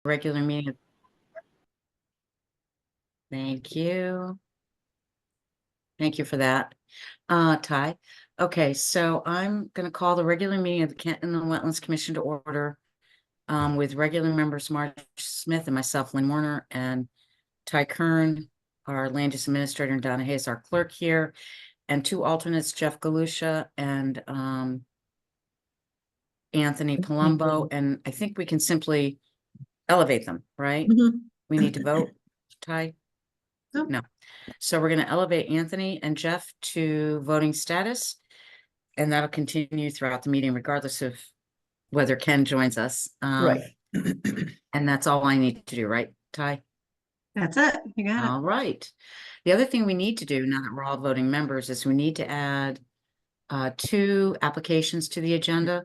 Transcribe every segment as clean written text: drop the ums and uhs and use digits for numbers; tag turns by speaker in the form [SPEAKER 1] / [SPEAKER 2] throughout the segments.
[SPEAKER 1] regular meeting. Thank you. Thank you for that, Ty. Okay, so I'm gonna call the regular meeting of the Kent Inland Wetlands Commission to order with regular members Marge Smith and myself, Lynn Warner, and Ty Kern, our land use administrator, and Donna Hayes, our clerk here, and two alternates, Jeff Galusha and Anthony Palumbo, and I think we can simply elevate them, right? We need to vote, Ty?
[SPEAKER 2] Nope.
[SPEAKER 1] No. So we're going to elevate Anthony and Jeff to voting status, and that'll continue throughout the meeting regardless of whether Ken joins us.
[SPEAKER 3] Right.
[SPEAKER 1] And that's all I need to do, right, Ty?
[SPEAKER 2] That's it. You got it.
[SPEAKER 1] All right. The other thing we need to do now that we're all voting members is we need to add two applications to the agenda.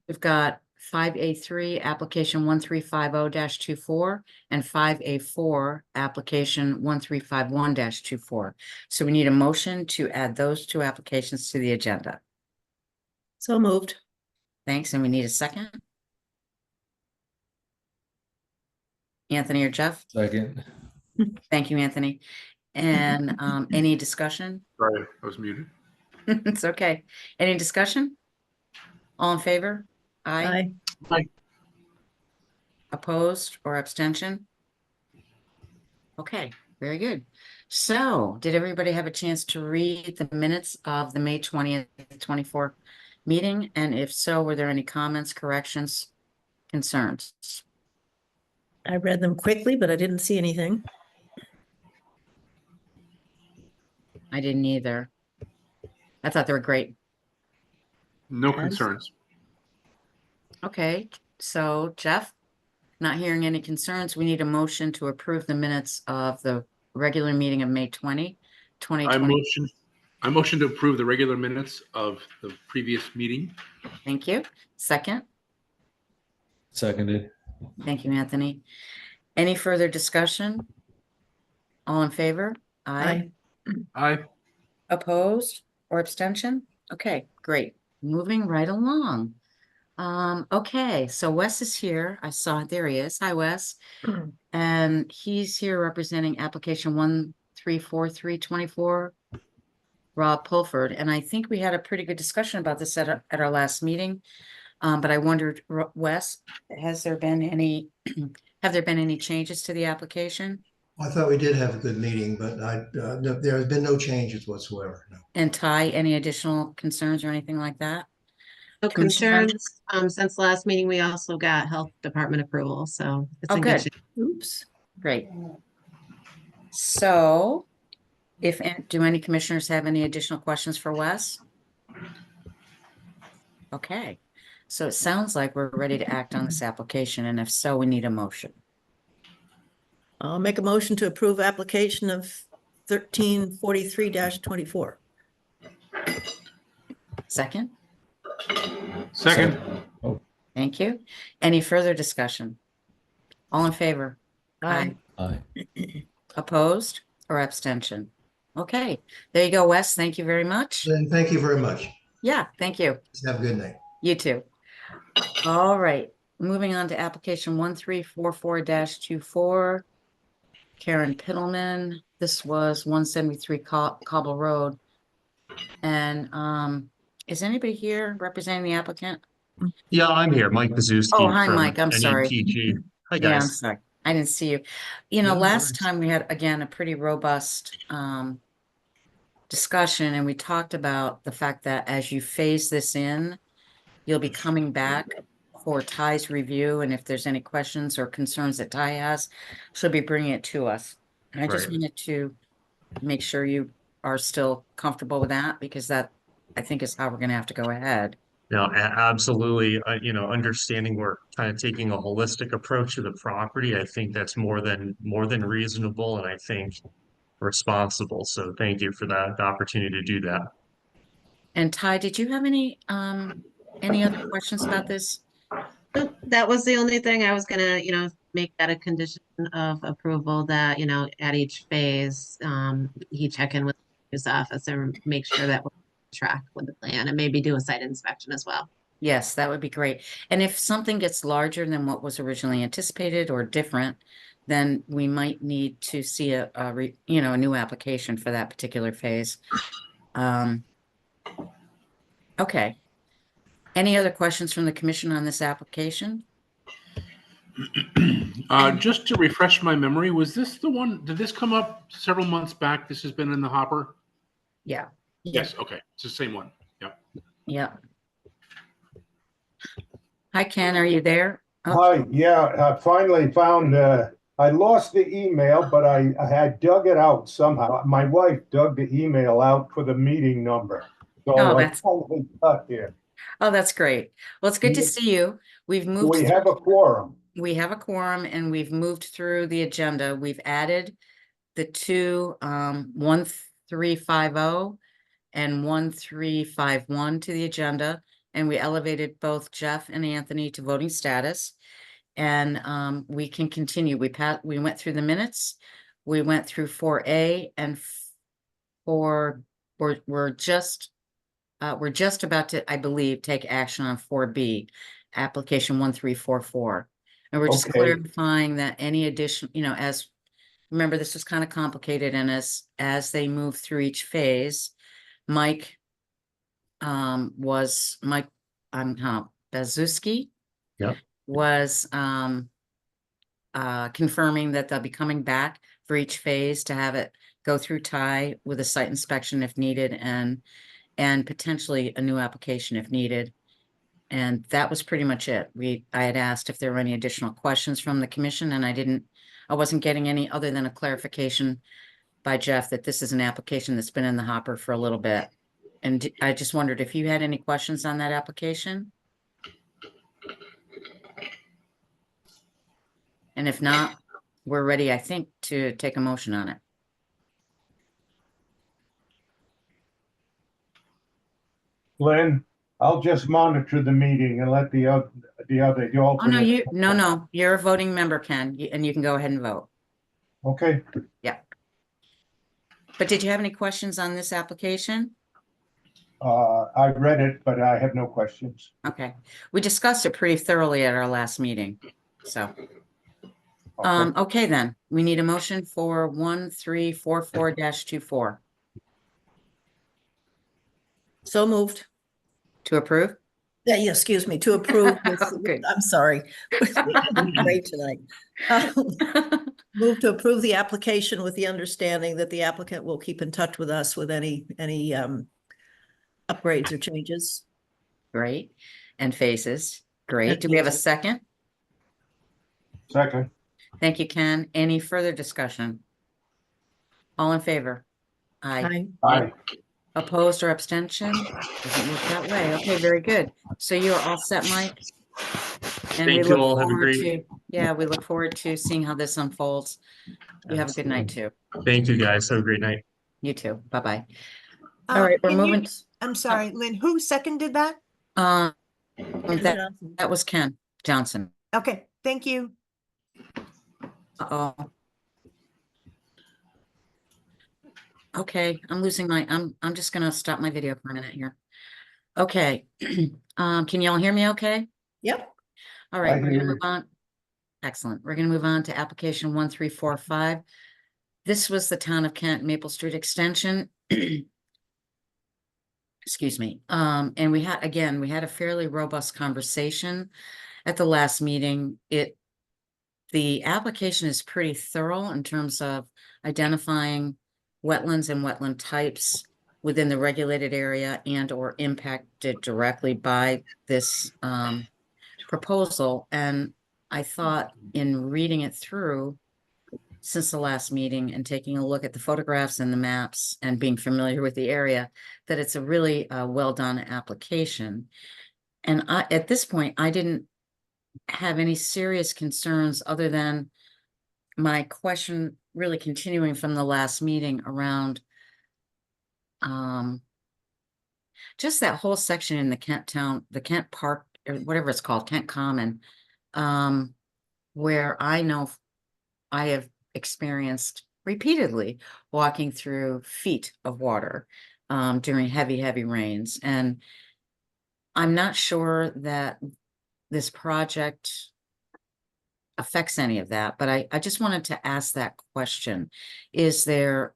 [SPEAKER 1] We've got 5A3 application 1350-24 and 5A4 application 1351-24. So we need a motion to add those two applications to the agenda.
[SPEAKER 3] So moved.
[SPEAKER 1] Thanks. And we need a second. Anthony or Jeff?
[SPEAKER 4] Second.
[SPEAKER 1] Thank you, Anthony. And any discussion?
[SPEAKER 5] Sorry, I was muted.
[SPEAKER 1] It's okay. Any discussion? All in favor? Aye.
[SPEAKER 3] Aye.
[SPEAKER 1] Opposed or abstention? Okay, very good. So did everybody have a chance to read the minutes of the May 20th, 24 meeting? And if so, were there any comments, corrections, concerns?
[SPEAKER 3] I read them quickly, but I didn't see anything.
[SPEAKER 1] I didn't either. I thought they were great.
[SPEAKER 5] No concerns.
[SPEAKER 1] Okay, so Jeff, not hearing any concerns, we need a motion to approve the minutes of the regular meeting of May 20, 2020.
[SPEAKER 5] I motion to approve the regular minutes of the previous meeting.
[SPEAKER 1] Thank you. Second.
[SPEAKER 4] Seconded.
[SPEAKER 1] Thank you, Anthony. Any further discussion? All in favor?
[SPEAKER 3] Aye.
[SPEAKER 5] Aye.
[SPEAKER 1] Opposed or abstention? Okay, great. Moving right along. Okay, so Wes is here. I saw it. There he is. Hi, Wes. And he's here representing application 134324, Rob Pulford. And I think we had a pretty good discussion about this at our last meeting. But I wondered, Wes, have there been any changes to the application?
[SPEAKER 6] I thought we did have a good meeting, but there has been no changes whatsoever. No.
[SPEAKER 1] And Ty, any additional concerns or anything like that?
[SPEAKER 2] No
[SPEAKER 1] Commissioner?
[SPEAKER 2] concerns. Since last meeting, we also got health department approval, so it's
[SPEAKER 1] Oh,
[SPEAKER 2] in
[SPEAKER 1] good.
[SPEAKER 2] shape.
[SPEAKER 3] Oops.
[SPEAKER 1] Great. So, do any commissioners have any additional questions for Wes? Okay, so it sounds like we're ready to act on this application, and if so, we need a motion.
[SPEAKER 3] I'll make a motion to approve application of 1343-24.
[SPEAKER 1] Second?
[SPEAKER 5] Second.
[SPEAKER 1] Thank you. Any further discussion? All in favor?
[SPEAKER 3] Aye.
[SPEAKER 4] Aye.
[SPEAKER 1] Opposed or abstention? Okay, there you go, Wes. Thank you very much.
[SPEAKER 6] Then thank you very much.
[SPEAKER 1] Yeah, thank you.
[SPEAKER 6] Have a good night.
[SPEAKER 1] You too. All right, moving on to application 1344-24. Karen Pittleman. This was 173 Cobble Road. And is anybody here representing the applicant?
[SPEAKER 7] Yeah, I'm here, Mike Bazuski.
[SPEAKER 1] Oh, hi,
[SPEAKER 7] from
[SPEAKER 1] Mike. I'm sorry.
[SPEAKER 7] NEPG. Hi,
[SPEAKER 1] Yeah, I'm
[SPEAKER 7] guys.
[SPEAKER 1] sorry. I didn't see you. You know,
[SPEAKER 6] No
[SPEAKER 1] last
[SPEAKER 6] worries.
[SPEAKER 1] time we had, again, a pretty robust discussion, and we talked about the fact that as you phase this in, you'll be coming back for Ty's review, and if there's any questions or concerns that Ty has, she'll be bringing it to us. And I just
[SPEAKER 7] Right.
[SPEAKER 1] wanted to make sure you are still comfortable with that, because that, I think, is how we're gonna have to go ahead.
[SPEAKER 7] No, absolutely. Understanding we're kind of taking a holistic approach to the property, I think that's more than reasonable, and I think responsible. So thank you for that, the opportunity to do that.
[SPEAKER 1] And Ty, did you have any other questions about this?
[SPEAKER 2] Nope, that was the only thing I was gonna, make that a condition of approval that, at each phase, he check in with his office and make sure that we're on track with the plan and maybe do a site inspection as well.
[SPEAKER 1] Yes, that would be great. And if something gets larger than what was originally anticipated or different, then we might need to see a new application for that particular phase. Um, okay. Any other questions from the commission on this application?
[SPEAKER 5] Just to refresh my memory, was this the one, did this come up several months back? This has been in the hopper?
[SPEAKER 1] Yeah,
[SPEAKER 5] Yes, okay, it's the same one. Yep.
[SPEAKER 1] yeah. Hi, Ken, are you there? Oh,
[SPEAKER 4] Hi, yeah, I finally found, I lost the email, but I had dug it out somehow. My wife dug the email out for the meeting number. So
[SPEAKER 1] Oh,
[SPEAKER 4] I
[SPEAKER 1] that's-
[SPEAKER 4] finally got here.
[SPEAKER 1] oh, that's great. Well, it's good to
[SPEAKER 4] Yeah.
[SPEAKER 1] see you. We've moved.
[SPEAKER 4] We have a quorum.
[SPEAKER 1] We have a quorum and we've moved through the agenda. We've added the two, 1350 and 1351 to the agenda. And we elevated both Jeff and Anthony to voting status. And we can continue. We went through the minutes. We went through 4A and we're just about to, I believe, take action on 4B, application 1344. And we're just
[SPEAKER 4] Okay.
[SPEAKER 1] clarifying that any addition, remember, this was kind of complicated, and as they move through each phase, Mike Bazuski
[SPEAKER 7] Yep.
[SPEAKER 1] was confirming that they'll be coming back for each phase to have it go through Ty with a site inspection if needed, and potentially a new application if needed. And that was pretty much it. I had asked if there were any additional questions from the commission, and I wasn't getting any other than a clarification by Jeff that this is an application that's been in the hopper for a little bit. And I just wondered if you had any questions on that application? And if not, we're ready, I think, to take a motion on it.
[SPEAKER 4] Lynn, I'll just monitor the meeting and let the
[SPEAKER 1] Oh, no,
[SPEAKER 4] alternate.
[SPEAKER 1] no, you're a voting member, Ken, and you can go ahead and vote.
[SPEAKER 4] Okay,
[SPEAKER 1] But did you have any questions on this application?
[SPEAKER 4] I read it, but I have no questions.
[SPEAKER 1] Okay, we discussed it pretty thoroughly at our last meeting, so.
[SPEAKER 4] Okay.
[SPEAKER 1] Okay, then, we need a motion for 1344-24
[SPEAKER 3] So moved.
[SPEAKER 1] to approve.
[SPEAKER 3] Yeah, excuse me, to approve.
[SPEAKER 1] Good.
[SPEAKER 3] I'm sorry. Great tonight. Move to approve the application with the understanding that the applicant will keep in touch with us with any upgrades or changes.
[SPEAKER 1] Great, and phases, great.
[SPEAKER 3] And
[SPEAKER 1] Do we have a
[SPEAKER 3] phases.
[SPEAKER 1] second?
[SPEAKER 4] Second,
[SPEAKER 1] Thank you, Ken. Any further discussion? All in favor? Aye.
[SPEAKER 4] aye.
[SPEAKER 1] Opposed or abstention? Doesn't work that way. Okay, very good. So you're all set, Mike? And we
[SPEAKER 7] Thank you
[SPEAKER 1] look
[SPEAKER 7] all. Have a
[SPEAKER 1] forward
[SPEAKER 7] great,
[SPEAKER 1] we look forward to seeing how this unfolds. You have a good night too.
[SPEAKER 7] thank you guys. Have a great night.
[SPEAKER 1] You too. Bye-bye. All right, we're
[SPEAKER 8] Can you-
[SPEAKER 1] moving.
[SPEAKER 8] I'm sorry, Lynn, who seconded that?
[SPEAKER 1] That,
[SPEAKER 3] Johnson.
[SPEAKER 1] that was Ken Johnson.
[SPEAKER 8] Okay, thank you.
[SPEAKER 1] Uh-oh. Okay, I'm just gonna stop my video for a minute here. Okay, can you all hear me okay?
[SPEAKER 3] Yep.
[SPEAKER 1] All right,
[SPEAKER 4] I
[SPEAKER 1] we're gonna
[SPEAKER 4] hear
[SPEAKER 1] move
[SPEAKER 4] you.
[SPEAKER 1] on. Excellent. We're gonna move on to application 1345. This was the Town of Kent Maple Street Extension. Excuse me. And we had a fairly robust conversation at the last meeting. The application is pretty thorough in terms of identifying wetlands and wetland types within the regulated area and or impacted directly by this proposal. And I thought in reading it through since the last meeting and taking a look at the photographs and the maps and being familiar with the area, that it's a really well done application. And at this point, I didn't have any serious concerns other than my question really continuing from the last meeting around just that whole section in the Kent Park, or whatever it's called, Kent Common, where I know I have experienced repeatedly walking through feet of water during heavy rains. And I'm not sure that this project affects any of that, but I just wanted to ask that question. Is there,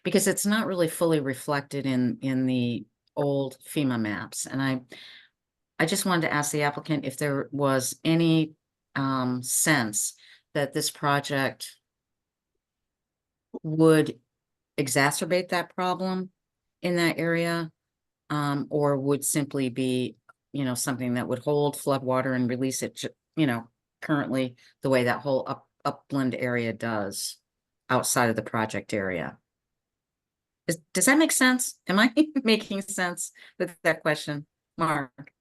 [SPEAKER 1] because it's not really fully reflected in the old FEMA maps, and I just wanted to ask the applicant if there was any sense that this project would exacerbate that problem in that area, or would simply be, something that would hold floodwater and release it, currently the way that whole upland area does outside of the project area. Does that make sense? Am I making sense with that question, Mark?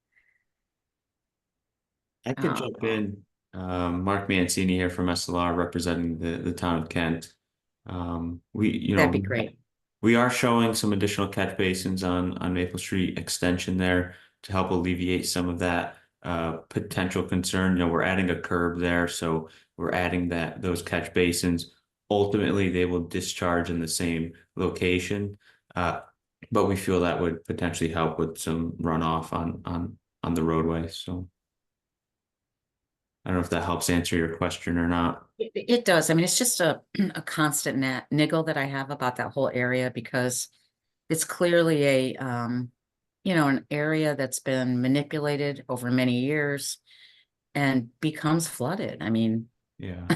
[SPEAKER 9] I could jump in. Mark Mancini here from SLR representing the town of Kent.
[SPEAKER 1] That'd be great.
[SPEAKER 9] We are showing some additional catch basins on Maple Street extension there to help alleviate some of that potential concern. We're adding a curb there, so we're adding those catch basins. Ultimately, they will discharge in the same location, but we feel that would potentially help with some runoff on the roadway. So I don't know if that helps answer your question or not.
[SPEAKER 1] It does. I mean, it's just a constant niggle that I have about that whole area, because it's clearly an area that's been manipulated over many years and becomes flooded. I mean,
[SPEAKER 9] Yeah.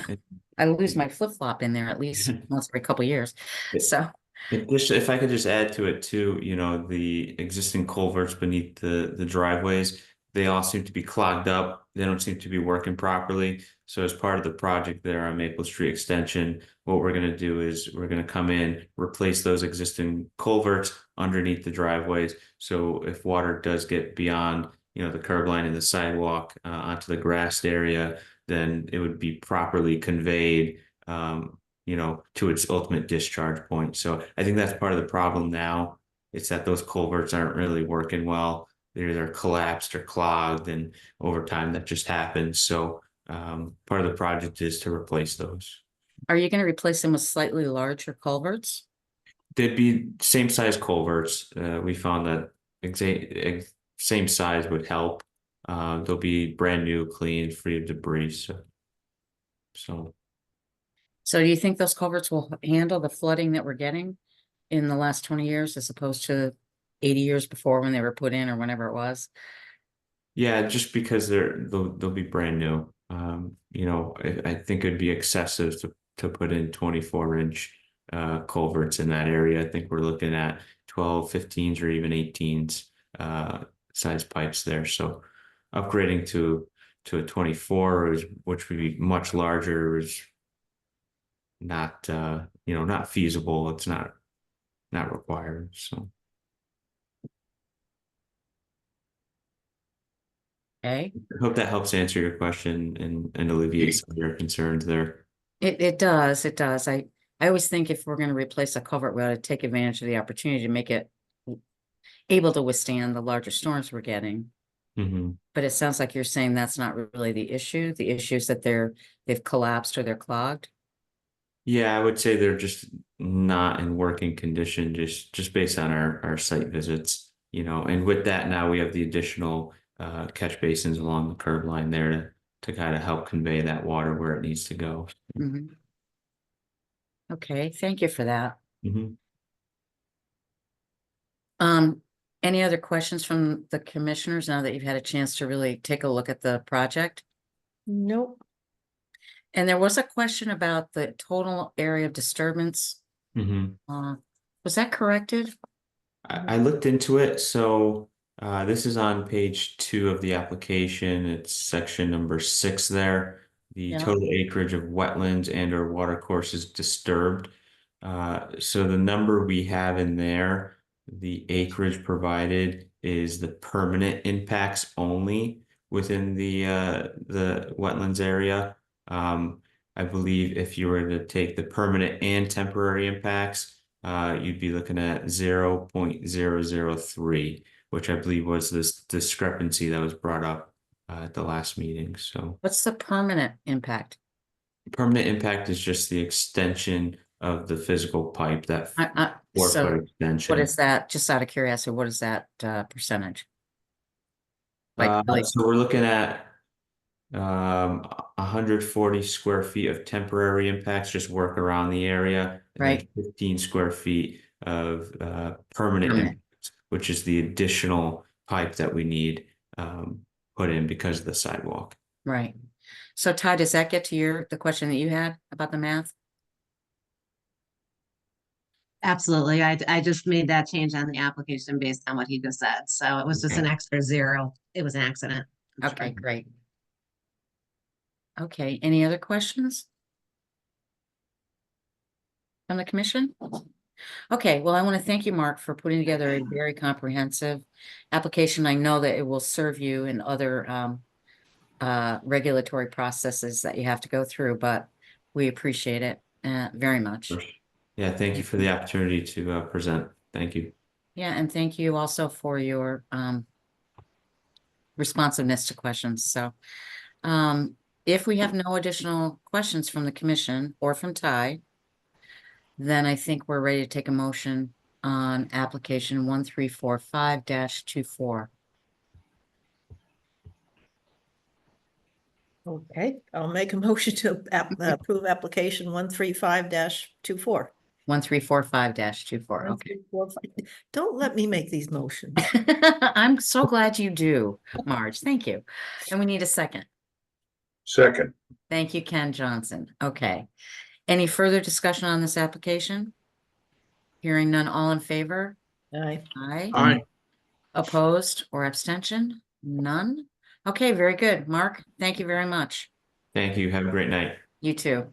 [SPEAKER 1] I lose my flip-flop in there at least once every couple of years. So
[SPEAKER 9] If I could just add to it too, the existing culverts beneath the driveways, they all seem to be clogged up. They don't seem to be working properly. So as part of the project there on Maple Street Extension, what we're going to do is we're going to come in, replace those existing culverts underneath the driveways. So if water does get beyond, the curb line and the sidewalk onto the grassed area, then it would be properly conveyed, to its ultimate discharge point. So I think that's part of the problem now. It's that those culverts aren't really working well. They're either collapsed or clogged, and over time that just happens. So part of the project is to replace those.
[SPEAKER 1] are you going to replace them with slightly larger culverts?
[SPEAKER 9] They'd be same size culverts. We found that same size would help. They'll be brand new, clean, free of debris. So
[SPEAKER 1] So do you think those culverts will handle the flooding that we're getting in the last 20 years as opposed to 80 years before when they were put in or whenever it was?
[SPEAKER 9] yeah, just because they'll be brand new. I think it'd be excessive to put in 24-inch culverts in that area. I think we're looking at 12, 15s or even 18s size pipes there. So upgrading to a 24, which would be much larger, is not not feasible. It's not required. So
[SPEAKER 1] Okay.
[SPEAKER 9] I hope that helps answer your question and alleviate some of your concerns there.
[SPEAKER 1] It does. It does. I always think if we're going to replace a culvert, we ought to take advantage of the opportunity to make it able to withstand the larger storms we're getting.
[SPEAKER 9] Mm-hmm.
[SPEAKER 1] But it sounds like you're saying that's not really the issue. The issue is that they've collapsed or they're clogged.
[SPEAKER 9] Yeah, I would say they're just not in working condition, just based on our site visits, and with that now we have the additional catch basins along the curb line there to kind of help convey that water where it needs to go.
[SPEAKER 1] Mhm. Okay, thank you for that.
[SPEAKER 9] Mm-hmm.
[SPEAKER 1] Any other questions from the commissioners now that you've had a chance to really take a look at the project?
[SPEAKER 3] Nope.
[SPEAKER 1] And there was a question about the total area of disturbance.
[SPEAKER 9] Mm-hmm.
[SPEAKER 1] Was that corrected?
[SPEAKER 9] I looked into it. So this is on page 2 of the application. It's section number 6 there. The
[SPEAKER 1] Yeah.
[SPEAKER 9] total acreage of wetlands and or watercourses disturbed. So the number we have in there, the acreage provided is the permanent impacts only within the wetlands area. I believe if you were to take the permanent and temporary impacts, you'd be looking at 0.003, which I believe was this discrepancy that was brought up at the last meeting. So
[SPEAKER 1] What's the permanent impact?
[SPEAKER 9] permanent impact is just the extension of the physical pipe, that
[SPEAKER 1] So
[SPEAKER 9] 4-foot extension.
[SPEAKER 1] what is that? Just out of curiosity, what is that percentage? Like,
[SPEAKER 9] So we're looking at 140 square feet of temporary impacts, just work around the area, and
[SPEAKER 1] Right.
[SPEAKER 9] then 15 square feet of permanent
[SPEAKER 1] Permanent.
[SPEAKER 9] impacts, which is the additional pipe that we need put in because of the sidewalk.
[SPEAKER 1] right. So Ty, does that get to the question that you had about the math?
[SPEAKER 2] Absolutely. I just made that change on the application based on what he just said. So it was just an extra zero. It was an accident. I'm
[SPEAKER 1] Okay,
[SPEAKER 2] sure.
[SPEAKER 1] great. Okay, any other questions? From the commission? Okay, well, I want to thank you, Mark, for putting together a very comprehensive application. I know that it will serve you in other regulatory processes that you have to go through, but we appreciate it very much.
[SPEAKER 9] Yeah, thank you for the opportunity to present. Thank you.
[SPEAKER 1] Yeah, and thank you also for your responsiveness to questions. So if we have no additional questions from the commission or from Ty, then I think we're ready to take a motion on application 1345-24.
[SPEAKER 3] Okay, I'll make a motion to approve application 135-24.
[SPEAKER 1] 1345-24. Okay.
[SPEAKER 3] 1345. Don't let me make these motions.
[SPEAKER 1] I'm so glad you do, Marge. Thank you. And we need a second.
[SPEAKER 4] Second.
[SPEAKER 1] Thank you, Ken Johnson. Okay. Any further discussion on this application? Hearing none, all in favor?
[SPEAKER 3] Aye.
[SPEAKER 1] Aye.
[SPEAKER 5] Aye.
[SPEAKER 1] Opposed or abstention? None? Okay, very good. Mark, thank you very much.
[SPEAKER 9] Thank you. Have a great night.
[SPEAKER 1] You too.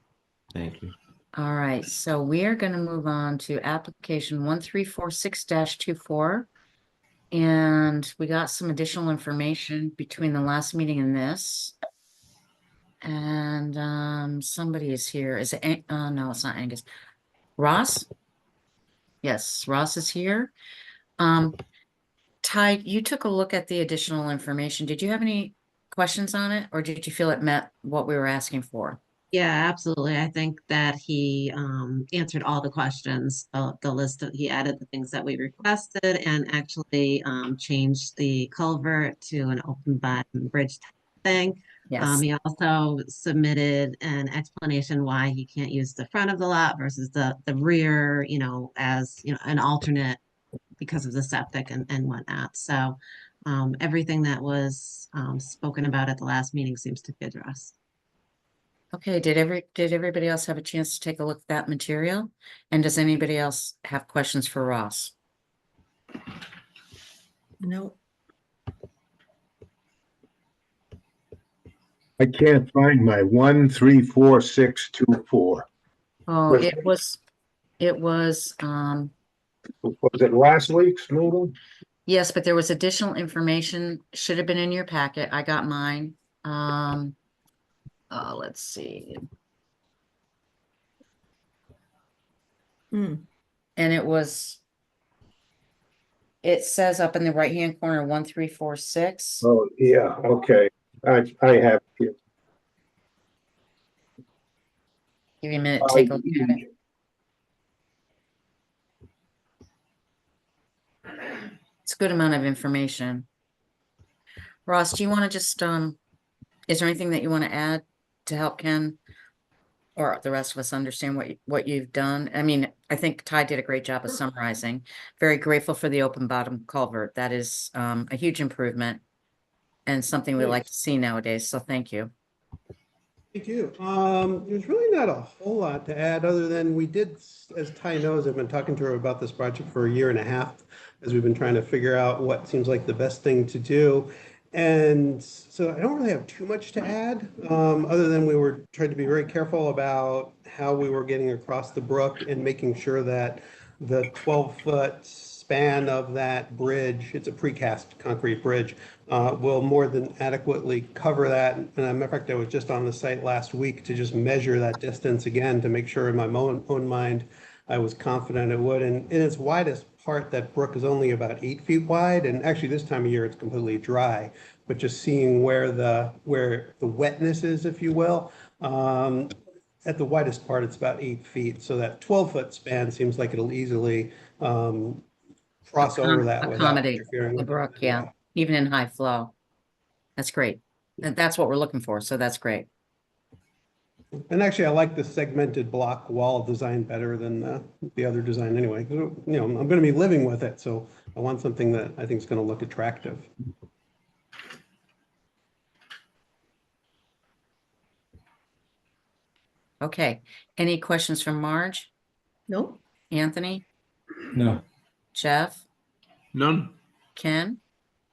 [SPEAKER 9] Thank you.
[SPEAKER 1] All right, so we are going to move on to application 1346-24. And we got some additional information between the last meeting and this. And somebody is here. Is it no, it's not Angus. Ross? Yes, Ross is here. Ty, you took a look at the additional information. Did you have any questions on it, or did you feel it met what we were asking for?
[SPEAKER 2] Yeah, absolutely. I think that he answered all the questions, the list that he added the things that we requested and actually changed the culvert to an open bottom bridge type thing.
[SPEAKER 1] Yes.
[SPEAKER 2] He also submitted an explanation why he can't use the front of the lot versus the rear, as an alternate because of the septic and whatnot. So everything that was spoken about at the last meeting seems to be addressed.
[SPEAKER 1] Okay, did everybody else have a chance to take a look at that material? And does anybody else have questions for Ross?
[SPEAKER 3] No.
[SPEAKER 4] I can't find my 134624.
[SPEAKER 1] Oh,
[SPEAKER 4] Was-
[SPEAKER 1] it was,
[SPEAKER 4] Was it last week's meeting?
[SPEAKER 1] yes, but there was additional information, should have been in your packet. I got mine. Let's see.
[SPEAKER 3] Hmm.
[SPEAKER 1] And it says up in the right-hand corner, 1346.
[SPEAKER 4] Oh, yeah, okay. I have it.
[SPEAKER 1] Give you a minute, to take a look at it. It's a good amount of information. Ross, do you want to just, is there anything that you want to add to help Ken or the rest of us understand what you've done? I mean, I think Ty did a great job of summarizing. Very grateful for the open bottom culvert. That is a huge improvement and something we like to see nowadays. So thank you.
[SPEAKER 10] Thank you. There's really not a whole lot to add other than we did, as Ty knows, I've been talking to her about this project for a year and a half as we've been trying to figure out what seems like the best thing to do. And so I don't really have too much to add, other than we were trying to be very careful about how we were getting across the brook and making sure that the 12-foot span of that bridge, it's a precast concrete bridge, will more than adequately cover that. And as a matter of fact, I was just on the site last week to just measure that distance again to make sure in my own mind I was confident it would. And in its widest part, that brook is only about 8 feet wide. And actually this time of year, it's completely dry. But just seeing where the wetness is, if you will, at the widest part, it's about 8 feet. So that 12-foot span seems like it'll easily cross over that without
[SPEAKER 1] Accommodate
[SPEAKER 10] interfering
[SPEAKER 1] the
[SPEAKER 10] with
[SPEAKER 1] brook, yeah, even in high flow. That's great. And that's what we're looking for, so that's great.
[SPEAKER 10] And actually, I like the segmented block wall design better than the other design anyway. You know, I'm going to be living with it, so I want something that I think is going to look attractive.
[SPEAKER 1] Okay, any questions from Marge,
[SPEAKER 3] No?
[SPEAKER 1] Anthony,
[SPEAKER 11] No.
[SPEAKER 1] Jeff,
[SPEAKER 5] None?
[SPEAKER 1] Ken?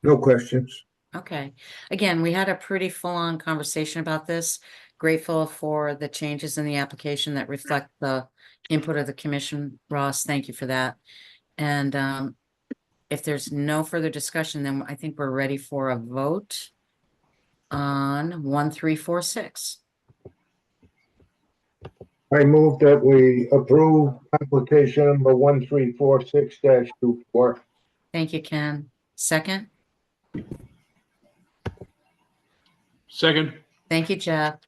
[SPEAKER 4] No questions.
[SPEAKER 1] Okay, again, we had a pretty full-on conversation about this. Grateful for the changes in the application that reflect the input of the commission. Ross, thank you for that. And if there's no further discussion, then I think we're ready for a vote on 1346.
[SPEAKER 4] I move that we approve application number 1346-24.
[SPEAKER 1] Thank you, Ken. Second,
[SPEAKER 5] Second?
[SPEAKER 1] thank you, Jeff.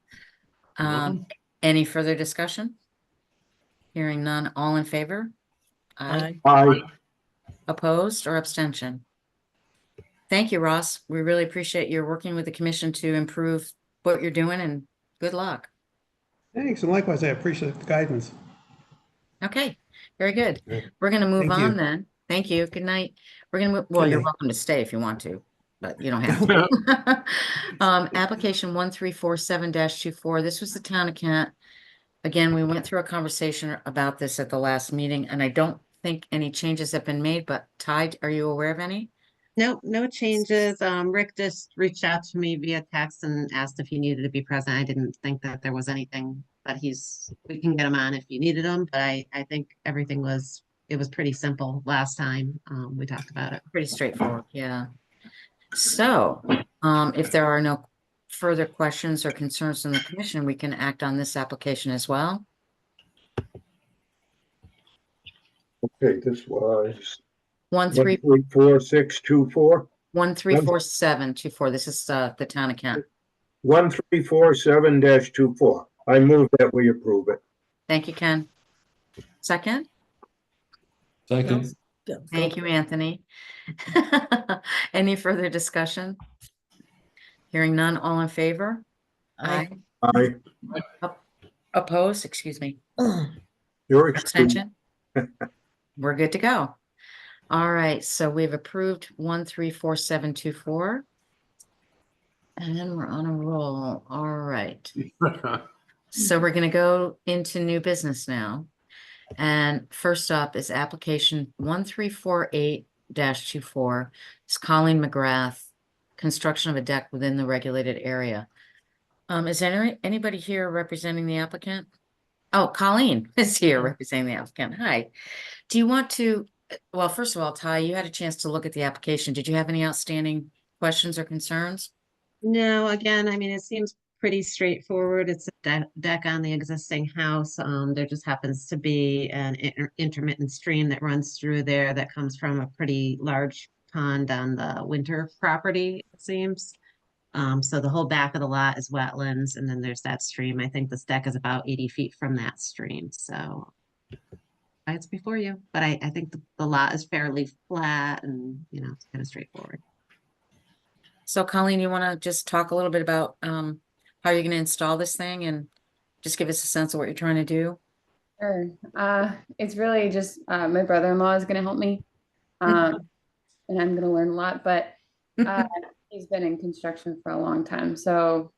[SPEAKER 5] You're welcome.
[SPEAKER 1] Any further discussion? Hearing none, all in favor?
[SPEAKER 3] Aye.
[SPEAKER 4] Aye.
[SPEAKER 1] Opposed or abstention? Thank you, Ross. We really appreciate your working with the commission to improve what you're doing, and good luck.
[SPEAKER 10] Thanks, and likewise, I appreciate the guidance.
[SPEAKER 1] Okay, very good.
[SPEAKER 10] Great.
[SPEAKER 1] We're gonna move
[SPEAKER 10] Thank you.
[SPEAKER 1] on then. Thank you. Good night. We're gonna move, well,
[SPEAKER 10] Good
[SPEAKER 1] you're
[SPEAKER 10] night.
[SPEAKER 1] welcome to stay if you want to, but you don't have to. Application 1347-24. This was the town of Kent. Again, we went through a conversation about this at the last meeting, and I don't think any changes have been made, but Ty, are you aware of any?
[SPEAKER 2] Nope, no changes. Rick just reached out to me via text and asked if he needed to be present. I didn't think that there was anything, but we can get him on if you needed him, but I think it was pretty simple last time, we talked about it.
[SPEAKER 1] Pretty straightforward, yeah. So, if there are no further questions or concerns from the commission, we can act on this application as well.
[SPEAKER 4] Okay, this was
[SPEAKER 1] 134724.
[SPEAKER 4] 134624.
[SPEAKER 1] This is the town of Kent.
[SPEAKER 4] 1347-24. I move that we approve it.
[SPEAKER 1] Thank you, Ken. Second,
[SPEAKER 11] Second.
[SPEAKER 3] Go.
[SPEAKER 1] thank you, Anthony. Any further discussion? Hearing none, all in favor?
[SPEAKER 3] Aye.
[SPEAKER 4] Aye.
[SPEAKER 1] Opposed, excuse me.
[SPEAKER 4] Your excuse.
[SPEAKER 1] Abstention? We're good to go. All right, so we've approved 134724. And we're on a roll. All right. So we're gonna go into new business now. And first up is application 1348-24. It's Colleen McGrath, construction of a deck within the regulated area. Is there anybody here representing the applicant? Oh, Colleen is here representing the applicant. Hi. Do you want to, well, first of all, Ty, you had a chance to look at the application. Did you have any outstanding questions or concerns?
[SPEAKER 2] No, again, I mean, it seems pretty straightforward. It's a deck on the existing house. There just happens to be an intermittent stream that runs through there that comes from a pretty large pond on the winter property, it seems. So the whole back of the lot is wetlands, and then there's that stream. I think this deck is about 80 feet from that stream, so it's before you. But I think the lot is fairly flat and, it's kind of straightforward.
[SPEAKER 1] So Colleen, you want to just talk a little bit about how you're going to install this thing and just give us a sense of what you're trying to do?
[SPEAKER 12] Sure. It's really just my brother-in-law is going to help me, and I'm going to learn a lot. But he's been in construction for a long time, so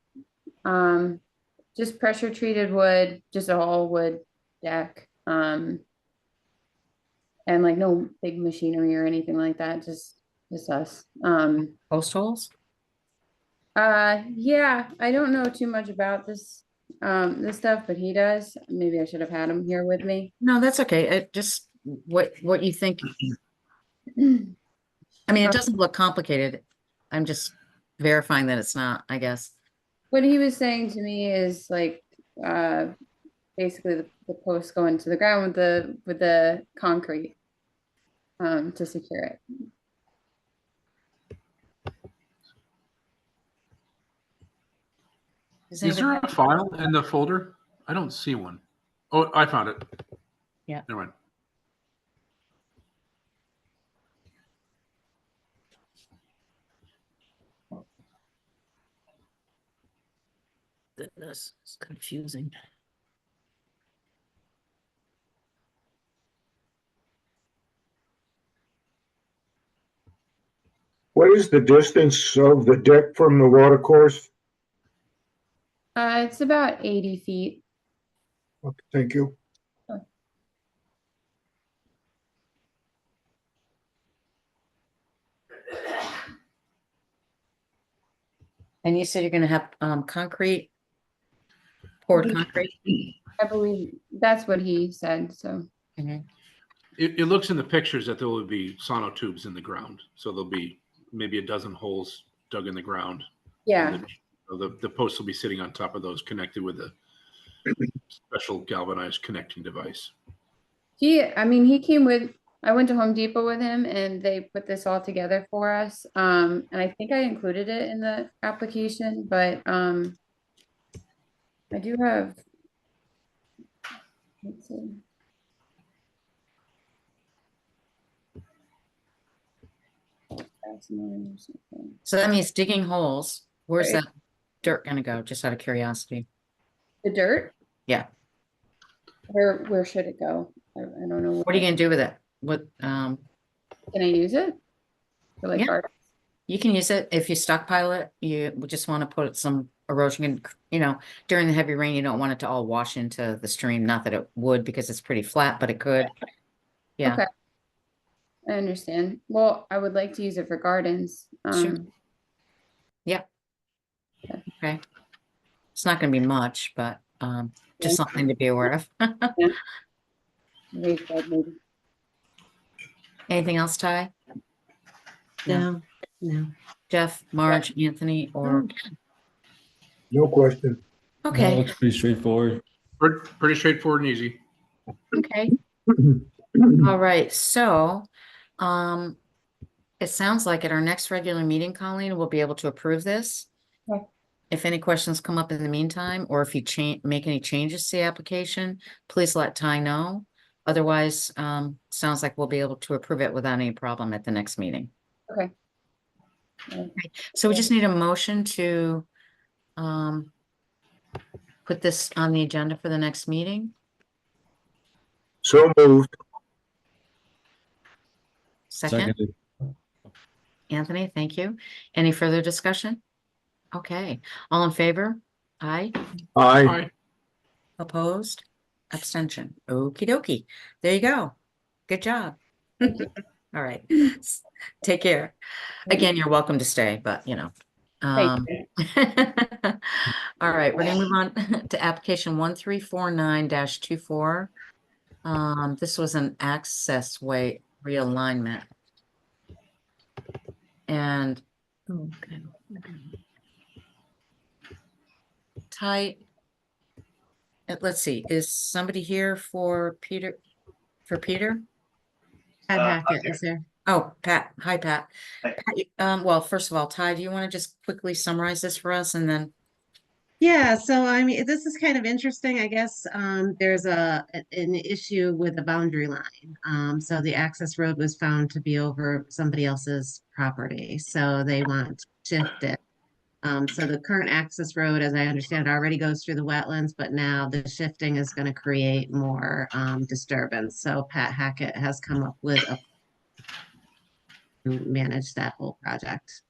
[SPEAKER 12] just pressure treated wood, just a all wood deck, and like no big machinery or anything like that. Just us.
[SPEAKER 1] Post holes?
[SPEAKER 12] Yeah, I don't know too much about this stuff, but he does. Maybe I should have had him here with me.
[SPEAKER 1] No, that's okay. Just what you think. I mean, it doesn't look complicated. I'm just verifying that it's not, I guess.
[SPEAKER 12] What he was saying to me is like basically the posts go into the ground with the concrete to secure it.
[SPEAKER 5] Is there a file in the folder? I don't see one. Oh, I found it.
[SPEAKER 1] Yeah.
[SPEAKER 5] Never mind.
[SPEAKER 1] Goodness, it's confusing.
[SPEAKER 4] What is the distance of the deck from the water course?
[SPEAKER 12] It's about 80 feet.
[SPEAKER 4] Okay, thank you.
[SPEAKER 1] And you said you're gonna have concrete, poured concrete?
[SPEAKER 12] I believe that's what he said, so.
[SPEAKER 1] Mhm.
[SPEAKER 5] It looks in the pictures that there will be sonotubes in the ground. So there'll be maybe a dozen holes dug in the ground.
[SPEAKER 12] Yeah,
[SPEAKER 5] The posts will be sitting on top of those connected with a special galvanized connecting device.
[SPEAKER 12] I mean, he came with, I went to Home Depot with him and they put this all together for us. And I think I included it in the application, but I do have, let's see.
[SPEAKER 1] So that means digging holes. Where's
[SPEAKER 12] Right.
[SPEAKER 1] that dirt gonna go? Just out of curiosity.
[SPEAKER 12] The dirt?
[SPEAKER 1] Yeah.
[SPEAKER 12] Where should it go? I don't know.
[SPEAKER 1] What are you gonna do with it? What,
[SPEAKER 12] Can I use it? For like
[SPEAKER 1] Yeah.
[SPEAKER 12] art?
[SPEAKER 1] you can use it if you stockpile it. You would just want to put some erosion in, during the heavy rain, you don't want it to all wash into the stream. Not that it would because it's pretty flat, but it could. Yeah.
[SPEAKER 12] Okay. I understand. Well, I would like to use it for gardens.
[SPEAKER 1] Sure. Yeah. Okay. It's not gonna be much, but just something to be aware of.
[SPEAKER 12] Maybe.
[SPEAKER 1] Anything else, Ty?
[SPEAKER 2] No, no.
[SPEAKER 1] Jeff, Marge, Anthony, or
[SPEAKER 4] No question.
[SPEAKER 11] No, it
[SPEAKER 1] okay,
[SPEAKER 11] looks pretty straightforward.
[SPEAKER 5] Pretty straightforward and easy.
[SPEAKER 1] okay. All right, so it sounds like at our next regular meeting, Colleen, we'll be able to approve this.
[SPEAKER 12] Okay.
[SPEAKER 1] If any questions come up in the meantime, or if you make any changes to the application, please let Ty know. Otherwise, sounds like we'll be able to approve it without any problem at the next meeting.
[SPEAKER 12] Okay.
[SPEAKER 1] So we just need a motion to put this on the agenda for the next meeting.
[SPEAKER 4] So moved.
[SPEAKER 1] Second,
[SPEAKER 11] Seconded.
[SPEAKER 1] Anthony, thank you. Any further discussion? Okay, all in favor? Aye.
[SPEAKER 4] Aye.
[SPEAKER 5] Aye.
[SPEAKER 1] Opposed? Abstention. Okie dokie. There you go. Good job.
[SPEAKER 12] Thank you.
[SPEAKER 1] All right. Take care. Again, you're welcome to stay, but
[SPEAKER 12] Thank you.
[SPEAKER 1] all right, we're gonna move on to application 1349-24. This was an access way realignment. And okay. Ty, let's see, is somebody here for Peter? For Peter?
[SPEAKER 2] Pat Hackett is there.
[SPEAKER 1] Oh, Pat. Hi, Pat.
[SPEAKER 13] Hi.
[SPEAKER 1] Pat, well, first of all, Ty, do you want to just quickly summarize this for us and then?
[SPEAKER 2] Yeah, so I mean, this is kind of interesting. I guess there's an issue with the boundary line. So the access road was found to be over somebody else's property, so they want to shift it. So the current access road, as I understand, already goes through the wetlands, but now the shifting is going to create more disturbance. So Pat Hackett has come up with a manage that whole project.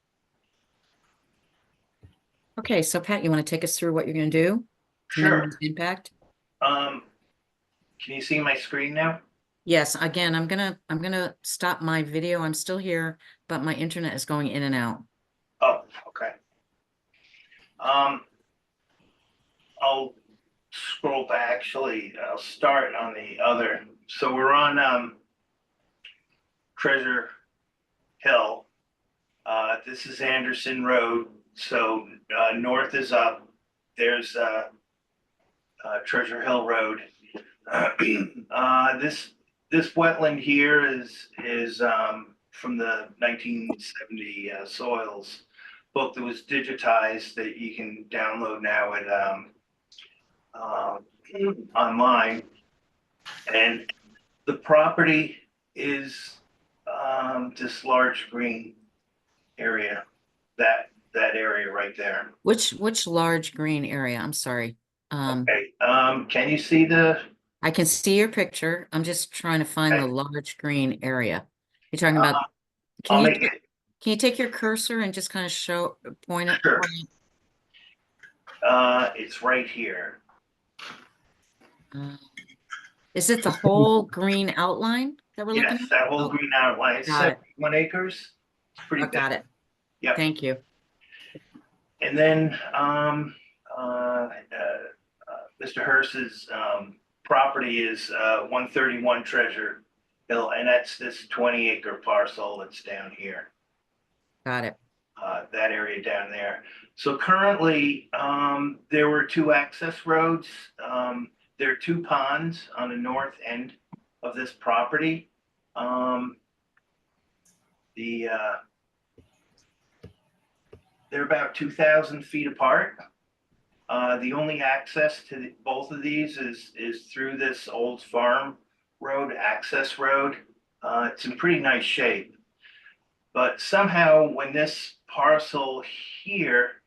[SPEAKER 1] Okay, so Pat, you want to take us through what you're going to do? to
[SPEAKER 13] Sure.
[SPEAKER 1] minimize Impact?
[SPEAKER 13] Can you see my screen now?
[SPEAKER 1] Yes, again, I'm gonna stop my video. I'm still here, but my internet is going in and out.
[SPEAKER 13] Oh, okay. I'll scroll back, actually, I'll start on the other. So we're on Treasure Hill. This is Anderson Road. So north is up. There's Treasure Hill Road. This wetland here is from the 1970 soils book that was digitized that you can download now at online. And the property is this large green area that that area right there.
[SPEAKER 1] Which large green area? I'm sorry.
[SPEAKER 13] Okay, can you see the,
[SPEAKER 1] I can see your picture. I'm just trying to find the
[SPEAKER 13] Okay.
[SPEAKER 1] large green area. You're talking about,
[SPEAKER 13] I'll
[SPEAKER 1] can you,
[SPEAKER 13] make it,
[SPEAKER 1] can you take your cursor and just kind of point it?
[SPEAKER 13] Sure. It's right here.
[SPEAKER 1] Uh, Is it the whole green outline that we're looking
[SPEAKER 13] Yes,
[SPEAKER 1] at?
[SPEAKER 13] that whole
[SPEAKER 1] Oh,
[SPEAKER 13] green outline, it's
[SPEAKER 1] got it.
[SPEAKER 13] 71 acres. It's pretty
[SPEAKER 1] I got
[SPEAKER 13] big.
[SPEAKER 1] it.
[SPEAKER 13] Yep.
[SPEAKER 1] Thank you.
[SPEAKER 13] And then, Mr. Hurst's, property is, 131 Treasure Hill, and that's this 20-acre parcel that's down here,
[SPEAKER 1] Got it.
[SPEAKER 13] that area down there. So currently, there were 2 access roads. There are 2 ponds on the north end of this property. They're about 2,000 feet apart. The only access to both of these is through this old farm road, access road. It's in pretty nice shape. But somehow when this parcel here,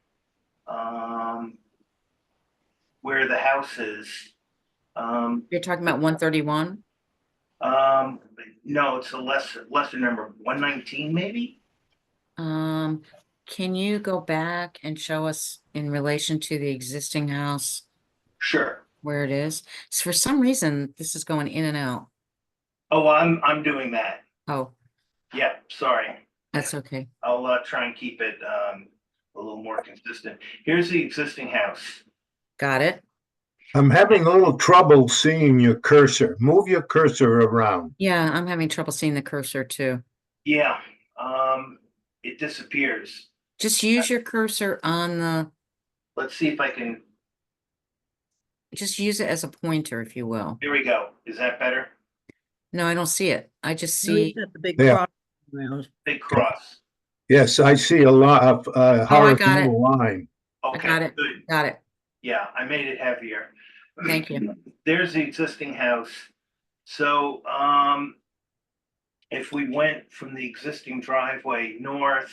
[SPEAKER 13] where the house is,
[SPEAKER 1] You're talking about 131?
[SPEAKER 13] no, it's a lesser number, 119 maybe?
[SPEAKER 1] Can you go back and show us in relation to the existing house
[SPEAKER 13] Sure.
[SPEAKER 1] where it is? So for some reason, this is going in and out.
[SPEAKER 13] Oh, I'm doing that.
[SPEAKER 1] Oh,
[SPEAKER 13] Yeah, sorry.
[SPEAKER 1] that's okay.
[SPEAKER 13] I'll try and keep it a little more consistent. Here's the existing house.
[SPEAKER 1] Got it.
[SPEAKER 4] I'm having a little trouble seeing your cursor. Move your cursor around.
[SPEAKER 1] Yeah, I'm having trouble seeing the cursor too.
[SPEAKER 13] Yeah, it disappears.
[SPEAKER 1] Just use your cursor on the,
[SPEAKER 13] Let's see if I can.
[SPEAKER 1] just use it as a pointer, if you will.
[SPEAKER 13] Here we go. Is that better?
[SPEAKER 1] No, I don't see it. I just
[SPEAKER 3] No, he's
[SPEAKER 1] see,
[SPEAKER 3] got the big
[SPEAKER 4] There.
[SPEAKER 3] cross around.
[SPEAKER 13] Big cross.
[SPEAKER 4] Yes, I see a lot of
[SPEAKER 1] Oh, I got it.
[SPEAKER 4] horizontal line.
[SPEAKER 1] I
[SPEAKER 13] Okay,
[SPEAKER 1] got it.
[SPEAKER 13] good.
[SPEAKER 1] Got it.
[SPEAKER 13] Yeah, I made it heavier.
[SPEAKER 1] Thank you.
[SPEAKER 13] There's the existing house. So, if we went from the existing driveway north,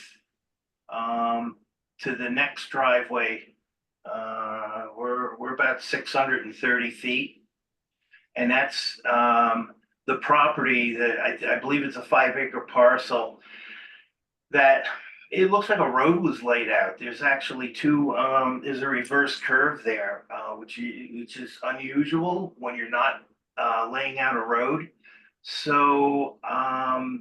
[SPEAKER 13] to the next driveway, we're about 630 feet. And that's, the property that I believe it's a 5-acre parcel that it looks like a road was laid out. There's actually there's a reverse curve there, which is unusual when you're not laying out a road. So I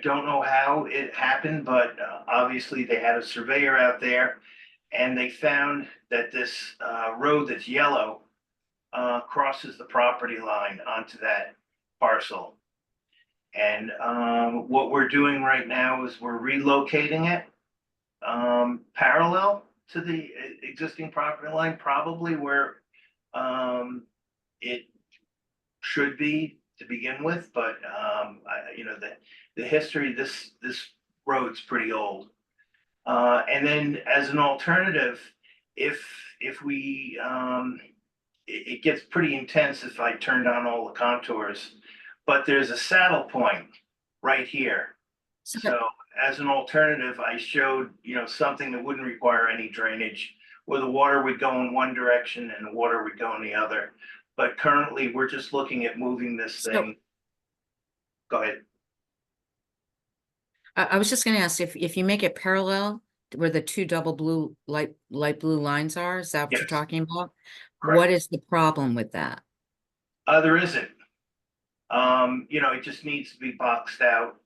[SPEAKER 13] don't know how it happened, but obviously they had a surveyor out there, and they found that this road that's yellow crosses the property line onto that parcel. And what we're doing right now is we're relocating it parallel to the existing property line, probably where it should be to begin with. But the history, this road's pretty old. And then as an alternative, if we it gets pretty intense if I turned on all the contours, but there's a saddle point right here. So as an alternative, I showed, something that wouldn't require any drainage, where the water would go in one direction and the water would go in the other. But currently, we're just looking at moving this thing. Go ahead.
[SPEAKER 1] I was just gonna ask if you make it parallel where the 2 double blue, light blue lines are, is that what you're
[SPEAKER 13] Yes.
[SPEAKER 1] talking about?
[SPEAKER 13] Correct.
[SPEAKER 1] What is the problem with that?
[SPEAKER 13] There isn't. It just needs to be boxed out.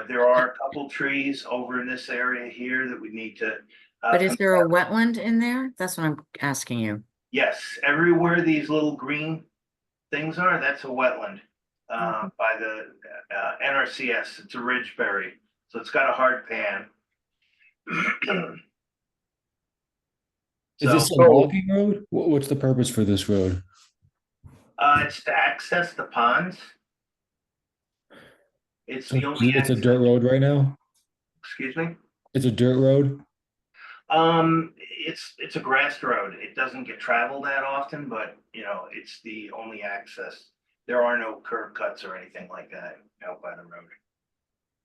[SPEAKER 13] There are a couple trees over in this area here that we need to.
[SPEAKER 1] But is there a wetland in there? That's what I'm asking you.
[SPEAKER 13] Yes, everywhere these little green things are, that's a wetland by the NRCS. It's a ridgeberry, so it's got a hard pan.
[SPEAKER 11] Is this a
[SPEAKER 4] So-
[SPEAKER 11] logging road? What's the purpose for this road?
[SPEAKER 13] It's to access the ponds. It's
[SPEAKER 11] So
[SPEAKER 13] the only
[SPEAKER 11] it's a
[SPEAKER 13] access.
[SPEAKER 11] dirt road right now?
[SPEAKER 13] Excuse me?
[SPEAKER 11] It's a dirt road?
[SPEAKER 13] It's a grass road. It doesn't get traveled that often, but it's the only access. There are no curb cuts or anything like that out by the road.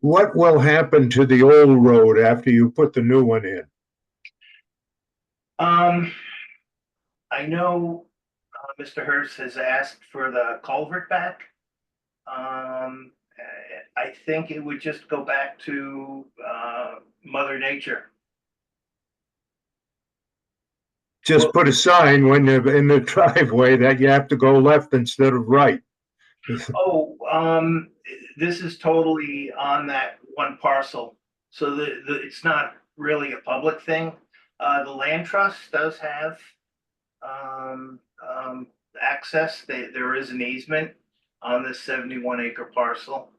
[SPEAKER 4] What will happen to the old road after you put the new one in?
[SPEAKER 13] I know Mr. Hurst has asked for the culvert back. I think it would just go back to Mother Nature.
[SPEAKER 4] Just put a sign when you're in the driveway that you have to go left instead of right.
[SPEAKER 13] Oh, this is totally on that one parcel, so it's not really a public thing. The land trust does have access. There is an easement on this 71-acre parcel.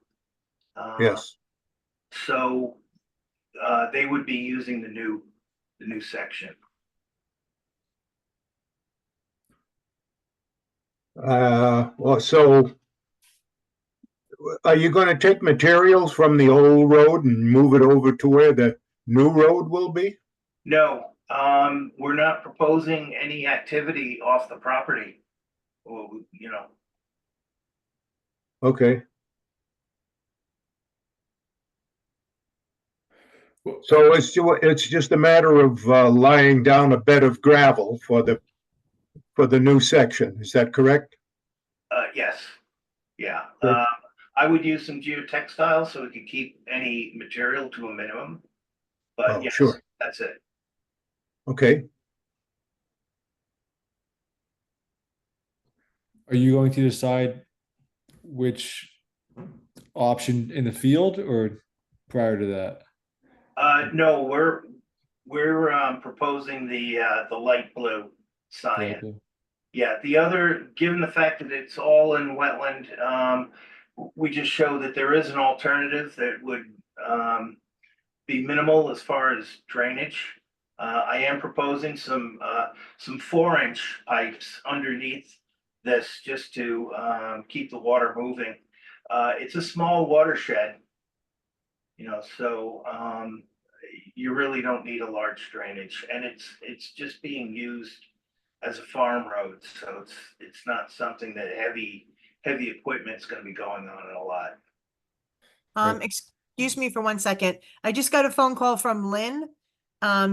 [SPEAKER 4] Yes.
[SPEAKER 13] So they would be using the new section.
[SPEAKER 4] Well, so are you going to take materials from the old road and move it over to where the new road will be?
[SPEAKER 13] No, we're not proposing any activity off the property. Well,
[SPEAKER 4] Okay. So it's just a matter of laying down a bed of gravel for the new section. Is that correct?
[SPEAKER 13] yes, yeah.
[SPEAKER 4] Okay.
[SPEAKER 13] I would use some geotextiles so we could keep any material to a minimum. But
[SPEAKER 4] Oh,
[SPEAKER 13] yes,
[SPEAKER 4] sure.
[SPEAKER 13] that's it.
[SPEAKER 4] Okay.
[SPEAKER 11] Are you going to decide which option in the field or prior to that?
[SPEAKER 13] No, we're proposing the light blue cyan.
[SPEAKER 11] Correctly?
[SPEAKER 13] Yeah, the other, given the fact that it's all in wetland, we just show that there is an alternative that would be minimal as far as drainage. I am proposing some 4-inch pipes underneath this just to keep the water moving. It's a small watershed, so you really don't need a large drainage, and it's just being used as a farm road, so it's not something that heavy equipment's going to be going on it a lot.
[SPEAKER 11] Right.
[SPEAKER 8] Excuse me for 1 second. I just got a phone call from Lynn.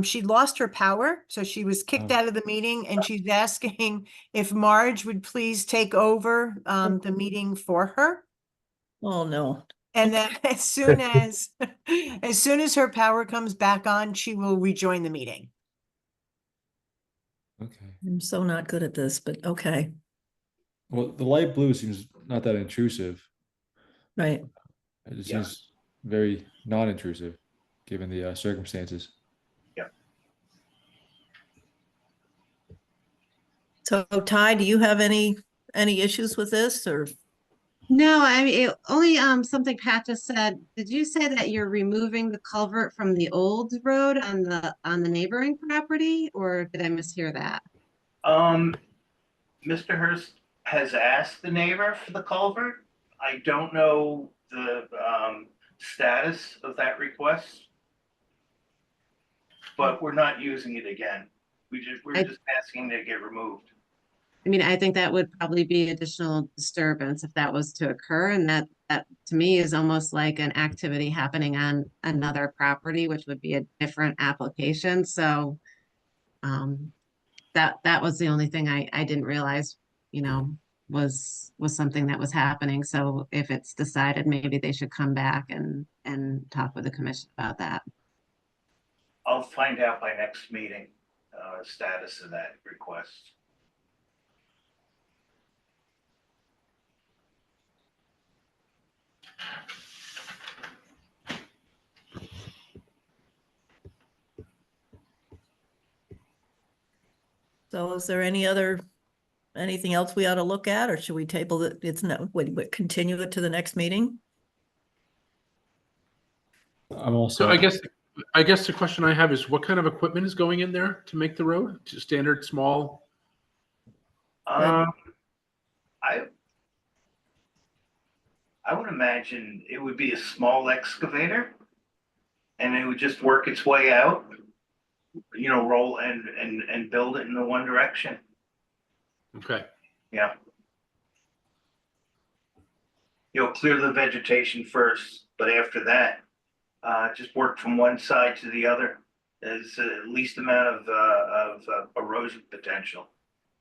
[SPEAKER 8] She lost her power, so she was kicked
[SPEAKER 11] Oh.
[SPEAKER 8] out of the meeting, and she's asking if Marge would please take over the meeting for her.
[SPEAKER 3] Oh, no.
[SPEAKER 8] And then as soon as her power comes back on, she will rejoin the meeting.
[SPEAKER 11] Okay.
[SPEAKER 3] I'm so not good at this, but okay,
[SPEAKER 11] Well, the light blue seems not that intrusive.
[SPEAKER 3] right.
[SPEAKER 11] It just
[SPEAKER 13] Yeah.
[SPEAKER 11] seems very non-intrusive given the circumstances.
[SPEAKER 3] So Ty, do you have any issues with this or?
[SPEAKER 2] No, I mean, only something Pat just said. Did you say that you're removing the culvert from the old road on the neighboring property, or did I mishear that?
[SPEAKER 13] Mr. Hurst has asked the neighbor for the culvert. I don't know the status of that request, but we're not using it again. We're just asking to get removed.
[SPEAKER 2] I mean, I think that would probably be additional disturbance if that was to occur, and that to me is almost like an activity happening on another property, which would be a different application. So, that was the only thing I didn't realize, was something that was happening. So if it's decided, maybe they should come back and talk with the commission about that.
[SPEAKER 13] I'll find out by next meeting, status of that request.
[SPEAKER 3] So is there anything else we ought to look at, or should we table it? It's no, wait, continue it to the next meeting?
[SPEAKER 11] I'm also.
[SPEAKER 5] So I guess the question I have is what kind of equipment is going in there to make the road? Just standard small?
[SPEAKER 13] I would imagine it would be a small excavator, and it would just work its way out, roll and build it in the one direction.
[SPEAKER 5] Okay.
[SPEAKER 13] Yeah. Clear the vegetation first, But after that, just work from one side to the other. There's the least amount of erosion potential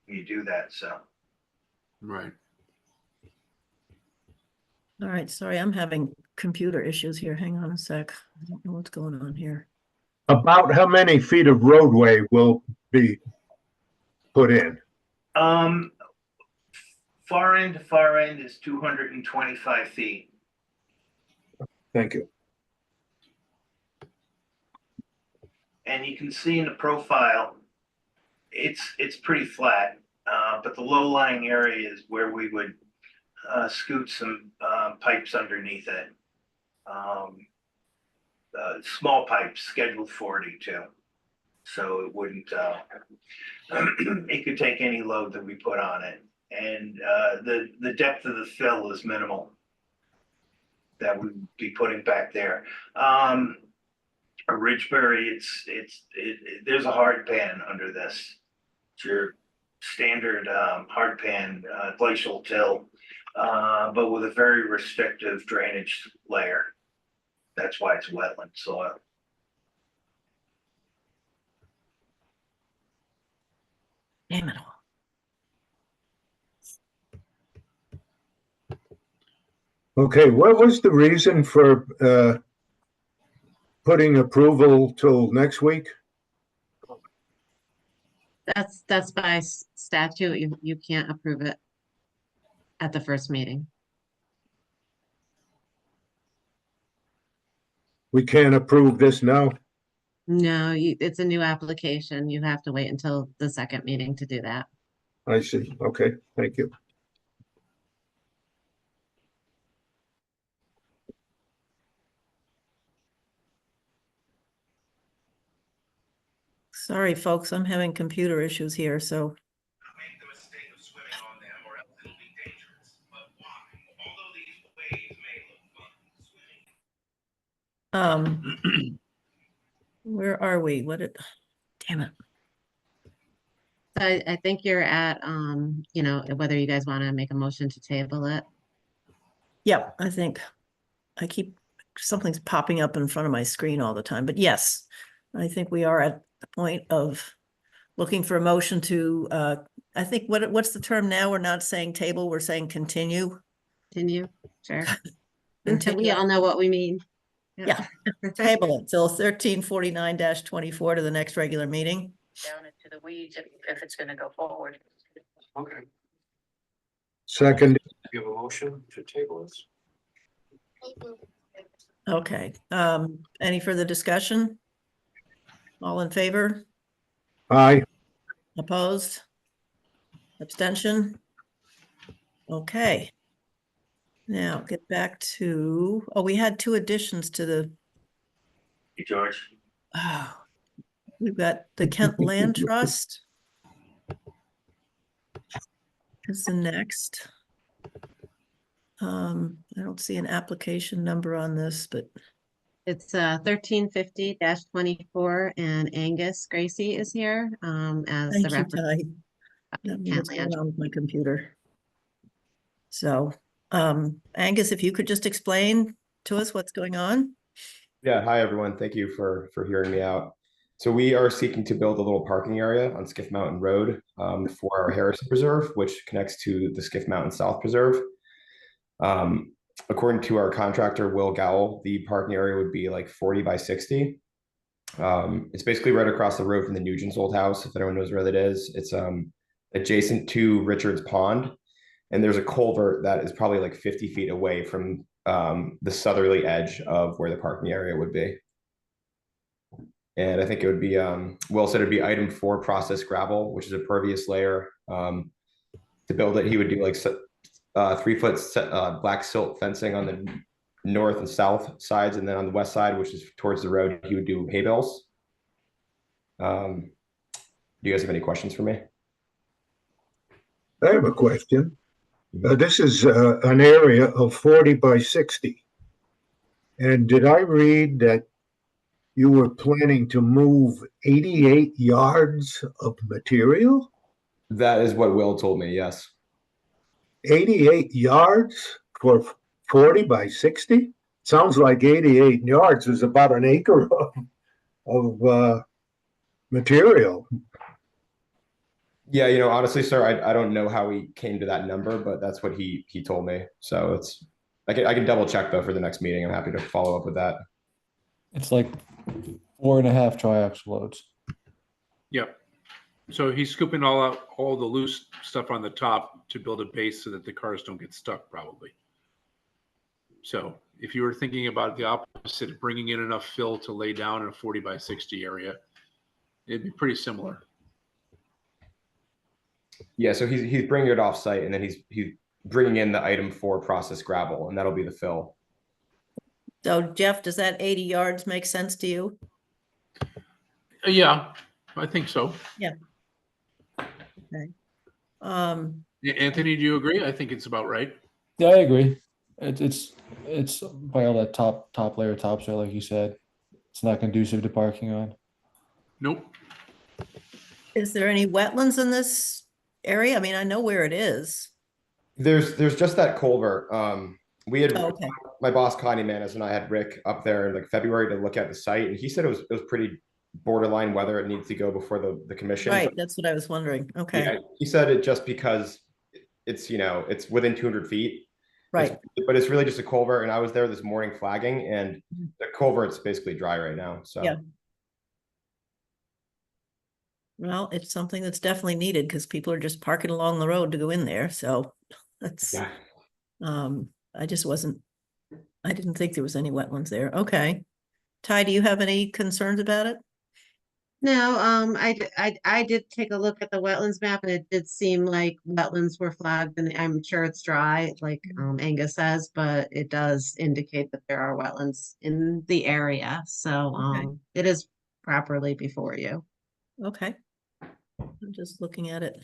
[SPEAKER 13] when you do that, so.
[SPEAKER 5] Right.
[SPEAKER 3] All right, sorry, I'm having computer issues here. Hang on a sec. I don't know what's going on here.
[SPEAKER 4] About how many feet of roadway will be put in?
[SPEAKER 13] Far end to far end is 225 feet.
[SPEAKER 4] Thank you.
[SPEAKER 13] And you can see in the profile, it's pretty flat, but the low-lying area is where we would scoot some pipes underneath it. Small pipes, scheduled 40 too. So it wouldn't, it could take any load that we put on it. And the depth of the fill is minimal that we'd be putting back there. A Ridgebury, there's a hard pan under this. It's your standard hard pan glacial till, but with a very restrictive drainage layer. That's why it's wetland soil.
[SPEAKER 3] Damn it all.
[SPEAKER 4] Okay, what was the reason for putting approval till next week?
[SPEAKER 2] That's by statute. You can't approve it at the first meeting.
[SPEAKER 4] We can't approve this now?
[SPEAKER 2] No, it's a new application. You have to wait until the second meeting to do that.
[SPEAKER 4] I see. Okay, thank you.
[SPEAKER 3] Sorry, folks, I'm having computer issues here, so.
[SPEAKER 13] Make the mistake of swimming on them or else it'll be dangerous. But why? Although these waves may look fun, swimming.
[SPEAKER 3] Where are we? Damn it.
[SPEAKER 2] So I think you're at, whether you guys want to make a motion to table it.
[SPEAKER 3] Yep, I think something's popping up in front of my screen all the time, but yes, I think we are at the point of looking for a motion to, I think what's the term now? We're not saying table, we're saying continue.
[SPEAKER 2] Continue, sure.
[SPEAKER 3] Continue.
[SPEAKER 2] We all know what we mean.
[SPEAKER 3] Yeah, table it till 1349-24 to the next regular meeting.
[SPEAKER 1] Down into the weeds if it's gonna go forward.
[SPEAKER 5] Okay.
[SPEAKER 4] Second,
[SPEAKER 5] Give a motion to table this?
[SPEAKER 3] Okay, any further discussion? All in favor?
[SPEAKER 4] aye.
[SPEAKER 3] Opposed? Abstention? Okay. Now get back to, we had two additions to the,
[SPEAKER 13] Hey, George.
[SPEAKER 3] we've got the Kent Land Trust. Is the next. I don't see an application number on this, but.
[SPEAKER 2] It's 1350-24 and Angus Gracie is here as
[SPEAKER 3] Thank
[SPEAKER 2] the
[SPEAKER 3] you, Ty. I don't know what's going on with my computer. So, Angus, if you could just explain to us what's going on.
[SPEAKER 14] Yeah, hi everyone. Thank you for hearing me out. So we are seeking to build a little parking area on Skiff Mountain Road for our Harrison Preserve, which connects to the Skiff Mountain South Preserve. According to our contractor, Will Gowell, the parking area would be like 40 by 60. It's basically right across the road from the Nugent's old house, if anyone knows where that is. It's adjacent to Richard's Pond. And there's a culvert that is probably like 50 feet away from the southerly edge of where the parking area would be. And I think it would be, Will said it'd be item 4 processed gravel, which is a pervious layer. To build it, he would do like 3-foot black silt fencing on the north and south sides. And then on the west side, which is towards the road, he would do hay bales. Do you guys have any questions for me?
[SPEAKER 4] I have a question. This is an area of 40 by 60. And did I read that you were planning to move 88 yards of material?
[SPEAKER 14] That is what Will told me, yes.
[SPEAKER 4] 88 yards for 40 by 60? sounds like 88 yards is about an acre of material.
[SPEAKER 14] Yeah, you know, honestly, sir, I don't know how he came to that number, but that's what he told me. So it's I can double check though for the next meeting. I'm happy to follow up with that.
[SPEAKER 11] It's like 4.5 triax loads.
[SPEAKER 5] Yep. So he's scooping all out all the loose stuff on the top to build a base so that the cars don't get stuck, probably. So if you were thinking about the opposite, bringing in enough fill to lay down in a 40 by 60 area, it'd be pretty similar.
[SPEAKER 14] Yeah, so he's bringing it off site, and then he's bringing in the item 4 process gravel, and that'll be the fill.
[SPEAKER 3] So Jeff, does that 80 yards make sense to you?
[SPEAKER 5] Yeah, I think so.
[SPEAKER 3] Yeah. Okay.
[SPEAKER 5] Anthony, do you agree? I think it's about right.
[SPEAKER 11] Yeah, I agree. It's by all that top layer topsoil, like you said. It's not conducive to parking on.
[SPEAKER 5] Nope.
[SPEAKER 3] Is there any wetlands in this area? I mean, I know where it is.
[SPEAKER 14] There's just that culvert. We had
[SPEAKER 3] Okay.
[SPEAKER 14] my boss Connie Manis and I had Rick up there in like February to look at the site, and he said it was pretty borderline whether it needs to go before the commission.
[SPEAKER 3] Right,
[SPEAKER 14] But,
[SPEAKER 3] that's what I was wondering. Okay.
[SPEAKER 14] yeah, he said it just because it's, you know, it's within 200 feet.
[SPEAKER 3] Right.
[SPEAKER 14] But it's really just a culvert, and I was there this morning flagging, and the culvert's basically dry right now. So
[SPEAKER 3] Yeah. Well, it's something that's definitely needed because people are just parking along the road to go in there. So that's,
[SPEAKER 14] yeah.
[SPEAKER 3] I didn't think there was any wetlands there. Okay. Ty, do you have any concerns about it?
[SPEAKER 2] No, I did take a look at the wetlands map, and it did seem like wetlands were flagged, and I'm sure it's dry, like Angus says, but it does indicate that there are wetlands in the area. So
[SPEAKER 3] Okay.
[SPEAKER 2] it is properly before you.
[SPEAKER 3] Okay. I'm just looking at it.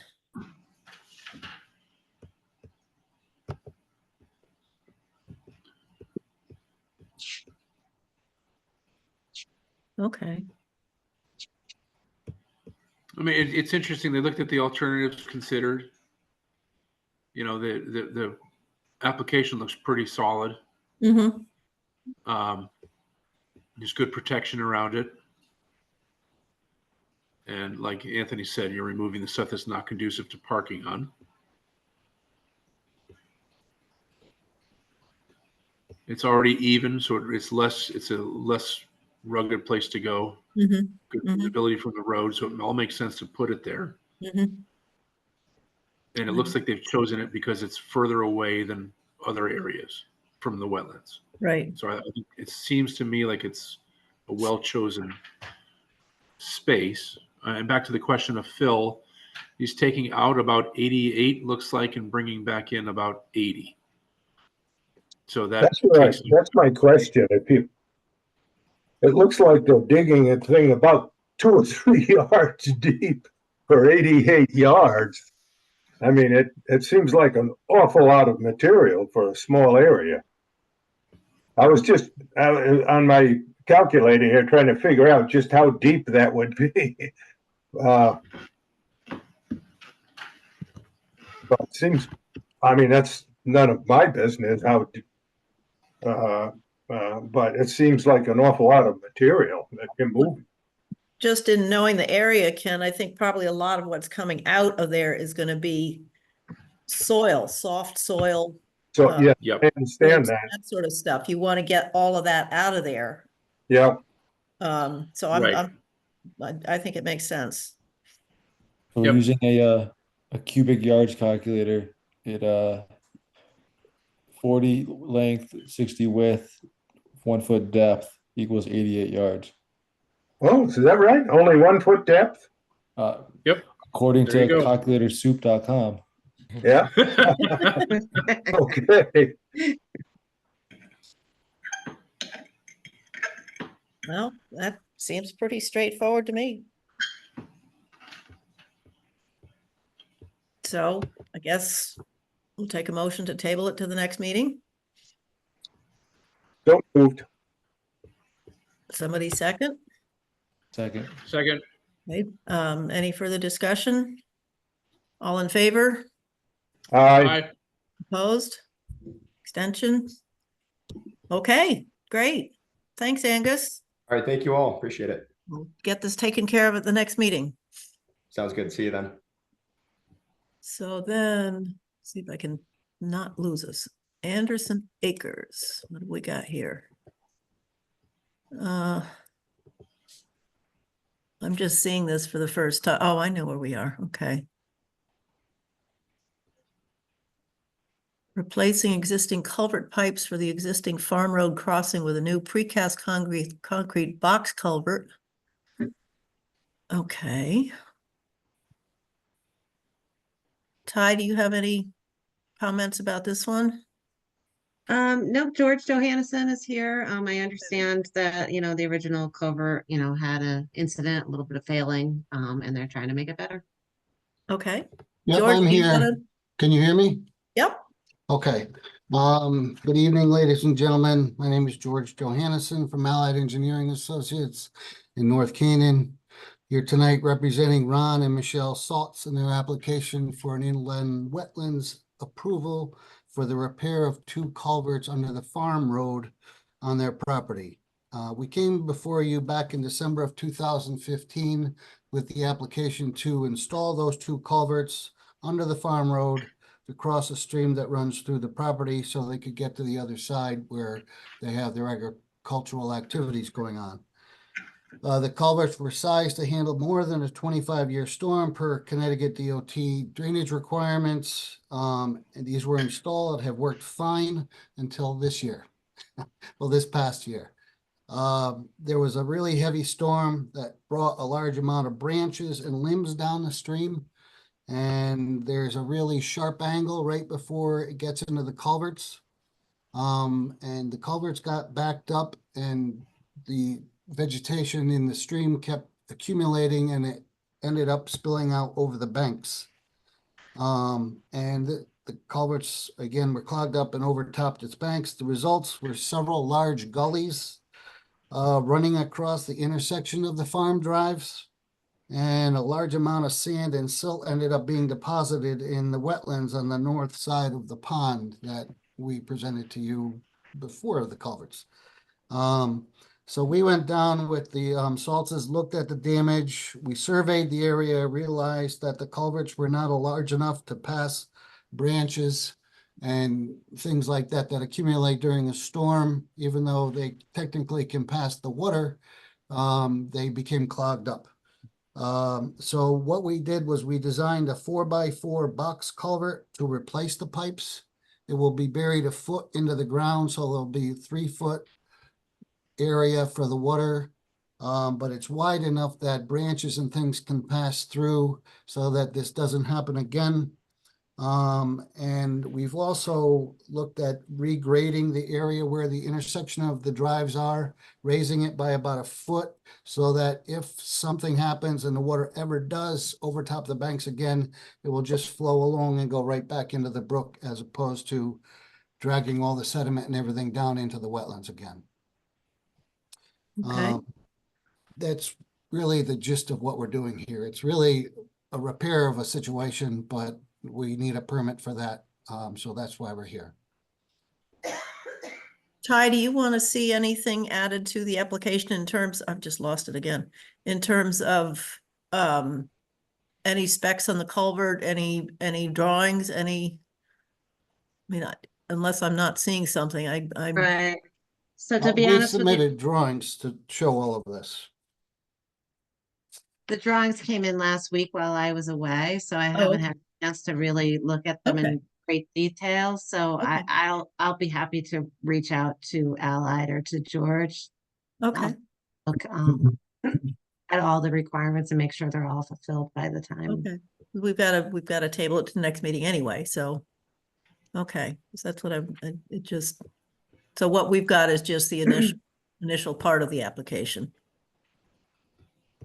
[SPEAKER 3] Okay.
[SPEAKER 5] I mean, it's interesting. They looked at the alternatives considered. You know, the application looks pretty solid.
[SPEAKER 3] Mm-hmm.
[SPEAKER 5] There's good protection around it. And like Anthony said, you're removing the stuff that's not conducive to parking on. It's already even, so it's a less rugged place to go.
[SPEAKER 3] Mm-hmm.
[SPEAKER 5] Good
[SPEAKER 3] Mhm.
[SPEAKER 5] visibility from the road, so it all makes sense to put it there.
[SPEAKER 3] Mm-hmm.
[SPEAKER 5] And it looks like they've chosen it because it's further away than other areas from the wetlands.
[SPEAKER 3] Right.
[SPEAKER 5] So I think it seems to me like it's a well-chosen space. And back to the question of Phil, he's taking out about 88, looks like, and bringing back in about 80. So
[SPEAKER 4] That's my question. It looks like they're digging a thing about 2 or 3 yards deep for 88 yards. I mean, it seems like an awful lot of material for a small area. I was just on my calculator here trying to figure out just how deep that would be. But it seems, I mean, that's none of my business how, but it seems like an awful lot of material that can move.
[SPEAKER 3] Just in knowing the area, Ken, I think probably a lot of what's coming out of there is going to be soil, soft soil.
[SPEAKER 4] So, yeah, I understand that.
[SPEAKER 3] That sort of stuff. You want to get all of that out of there.
[SPEAKER 4] Yeah.
[SPEAKER 3] So I think it makes sense.
[SPEAKER 11] So we're using a cubic yards calculator. It 40 length, 60 width, 1 foot depth equals 88 yards.
[SPEAKER 4] Oh, is that right? Only 1 foot depth?
[SPEAKER 5] Yep.
[SPEAKER 11] According
[SPEAKER 5] There you
[SPEAKER 11] to
[SPEAKER 5] go.
[SPEAKER 11] calculatorsoup.com.
[SPEAKER 4] Yeah. Okay.
[SPEAKER 3] Well, that seems pretty straightforward to me. So I guess we'll take a motion to table it to the next meeting.
[SPEAKER 4] Don't move.
[SPEAKER 3] Somebody second?
[SPEAKER 11] Second.
[SPEAKER 3] Okay. Any further discussion? All in favor?
[SPEAKER 4] Aye.
[SPEAKER 3] Opposed? Extension? Okay, great. Thanks, Angus.
[SPEAKER 14] All right, thank you all. Appreciate it.
[SPEAKER 3] We'll get this taken care of at the next meeting.
[SPEAKER 14] Sounds good. See you then.
[SPEAKER 3] So then, see if I can not lose us. Anderson Acres, what do we got here? I'm just seeing this for the first time. Oh, I know where we are. Okay. Replacing existing culvert pipes for the existing farm road crossing with a new precast concrete box culvert. Okay. Ty, do you have any comments about this one?
[SPEAKER 2] No, George Johannesson is here. I understand that, the original culvert, had an incident, a little bit of failing, and they're trying to make it better.
[SPEAKER 3] Okay.
[SPEAKER 15] Yep,
[SPEAKER 3] George,
[SPEAKER 15] I'm
[SPEAKER 3] do you
[SPEAKER 15] here.
[SPEAKER 3] wanna-
[SPEAKER 15] Can you hear me?
[SPEAKER 3] Yep.
[SPEAKER 15] Okay. Good evening, ladies and gentlemen. My name is George Johannesson from Allied Engineering Associates in North Canaan. Here tonight representing Ron and Michelle Saltz in their application for an inland wetlands approval for the repair of 2 culverts under the farm road on their property. We came before you back in December of 2015 with the application to install those 2 culverts under the farm road to cross a stream that runs through the property so they could get to the other side where they have their agricultural activities going on. The culverts were sized to handle more than a 25-year storm per Connecticut DOT drainage requirements. And these were installed, have worked fine until this year. Well, this past year. There was a really heavy storm that brought a large amount of branches and limbs down the stream. And there's a really sharp angle right before it gets into the culverts. And the culverts got backed up and the vegetation in the stream kept accumulating and it ended up spilling out over the banks. And the culverts, again, were clogged up and overtopped its banks. The results were several large gullies running across the intersection of the farm drives. And a large amount of sand and silt ended up being deposited in the wetlands on the north side of the pond that we presented to you before the culverts. So we went down with the Saltzes, looked at the damage. We surveyed the area, realized that the culverts were not large enough to pass branches and things like that that accumulate during a storm. Even though they technically can pass the water, they became clogged up. So what we did was we designed a 4x4 box culvert to replace the pipes. It will be buried a foot into the ground, so there'll be 3-foot area for the water. But it's wide enough that branches and things can pass through so that this doesn't happen again. And we've also looked at regrading the area where the intersection of the drives are, raising it by about a foot so that if something happens and the water ever does overtop the banks again, it will just flow along and go right back into the brook as opposed to dragging all the sediment and everything down into the wetlands again.
[SPEAKER 3] Okay.
[SPEAKER 15] That's really the gist of what we're doing here. It's really a repair of a situation, but we need a permit for that. So that's why we're here.
[SPEAKER 3] Ty, do you want to see anything added to the application in terms, I've just lost it again, in terms of any specs on the culvert, any drawings, I mean, unless I'm not seeing something, I'm
[SPEAKER 2] Right. So to be
[SPEAKER 15] We
[SPEAKER 2] honest with you,
[SPEAKER 15] submitted drawings to show all of this.
[SPEAKER 2] the drawings came in last week while I was away, so I haven't
[SPEAKER 3] okay.
[SPEAKER 2] had a chance to really look at them
[SPEAKER 3] Okay.
[SPEAKER 2] in great detail. So
[SPEAKER 3] Okay.
[SPEAKER 2] I'll be happy to reach out to Allied or to George.
[SPEAKER 3] Okay.
[SPEAKER 2] Look at all the requirements and make sure they're all fulfilled by the time.
[SPEAKER 3] Okay. We've got to table it to the next meeting anyway, so. Okay, so that's what so what we've got is just the initial part of the application.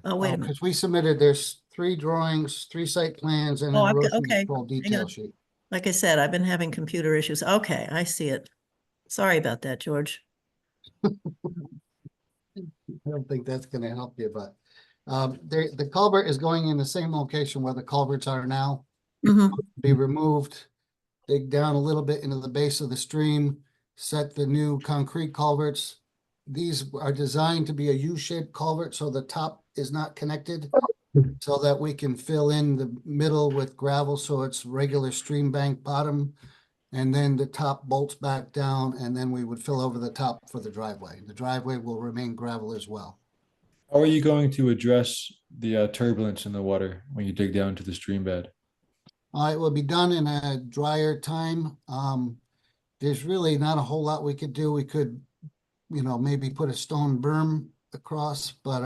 [SPEAKER 3] Oh, wait a minute.
[SPEAKER 15] Because we submitted, there's 3 drawings, 3 site plans, and
[SPEAKER 3] Oh,
[SPEAKER 15] an erosion
[SPEAKER 3] okay.
[SPEAKER 15] control
[SPEAKER 3] Hang
[SPEAKER 15] detail
[SPEAKER 3] on.
[SPEAKER 15] sheet.
[SPEAKER 3] Like I said, I've been having computer issues. Okay, I see it. Sorry about that, George.
[SPEAKER 15] I don't think that's going to help you, but the culvert is going in the same location where the culverts are now.
[SPEAKER 3] Mhm.
[SPEAKER 15] Be removed, dig down a little bit into the base of the stream, set the new concrete culverts, these are designed to be a U-shaped culvert, so the top is not connected. So that we can fill in the middle with gravel, so it's regular stream bank bottom. And then the top bolts back down, and then we would fill over the top for the driveway. The driveway will remain gravel as well.
[SPEAKER 11] How are you going to address the turbulence in the water when you dig down to the stream bed?
[SPEAKER 15] It will be done in a drier time. There's really not a whole lot we could do. We could, maybe put a stone berm across, but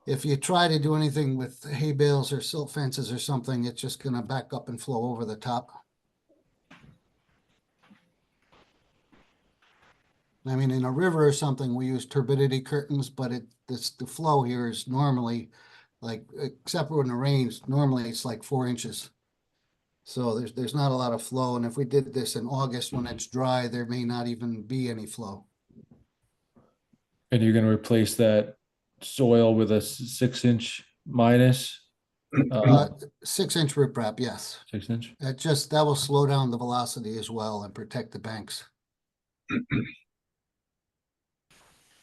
[SPEAKER 15] if you try to do anything with hay bales or silt fences or something, it's just gonna back up and flow over the top. I mean, in a river or something, we use turbidity curtains, but the flow here is normally like, except when it rains, normally it's like 4 inches. So there's not a lot of flow, and if we did this in August when it's dry, there may not even be any flow.
[SPEAKER 11] And you're going to replace that soil with a 6-inch minus?
[SPEAKER 15] 6-inch riprap, yes.
[SPEAKER 11] 6-inch?
[SPEAKER 15] That will slow down the velocity as well and protect the banks.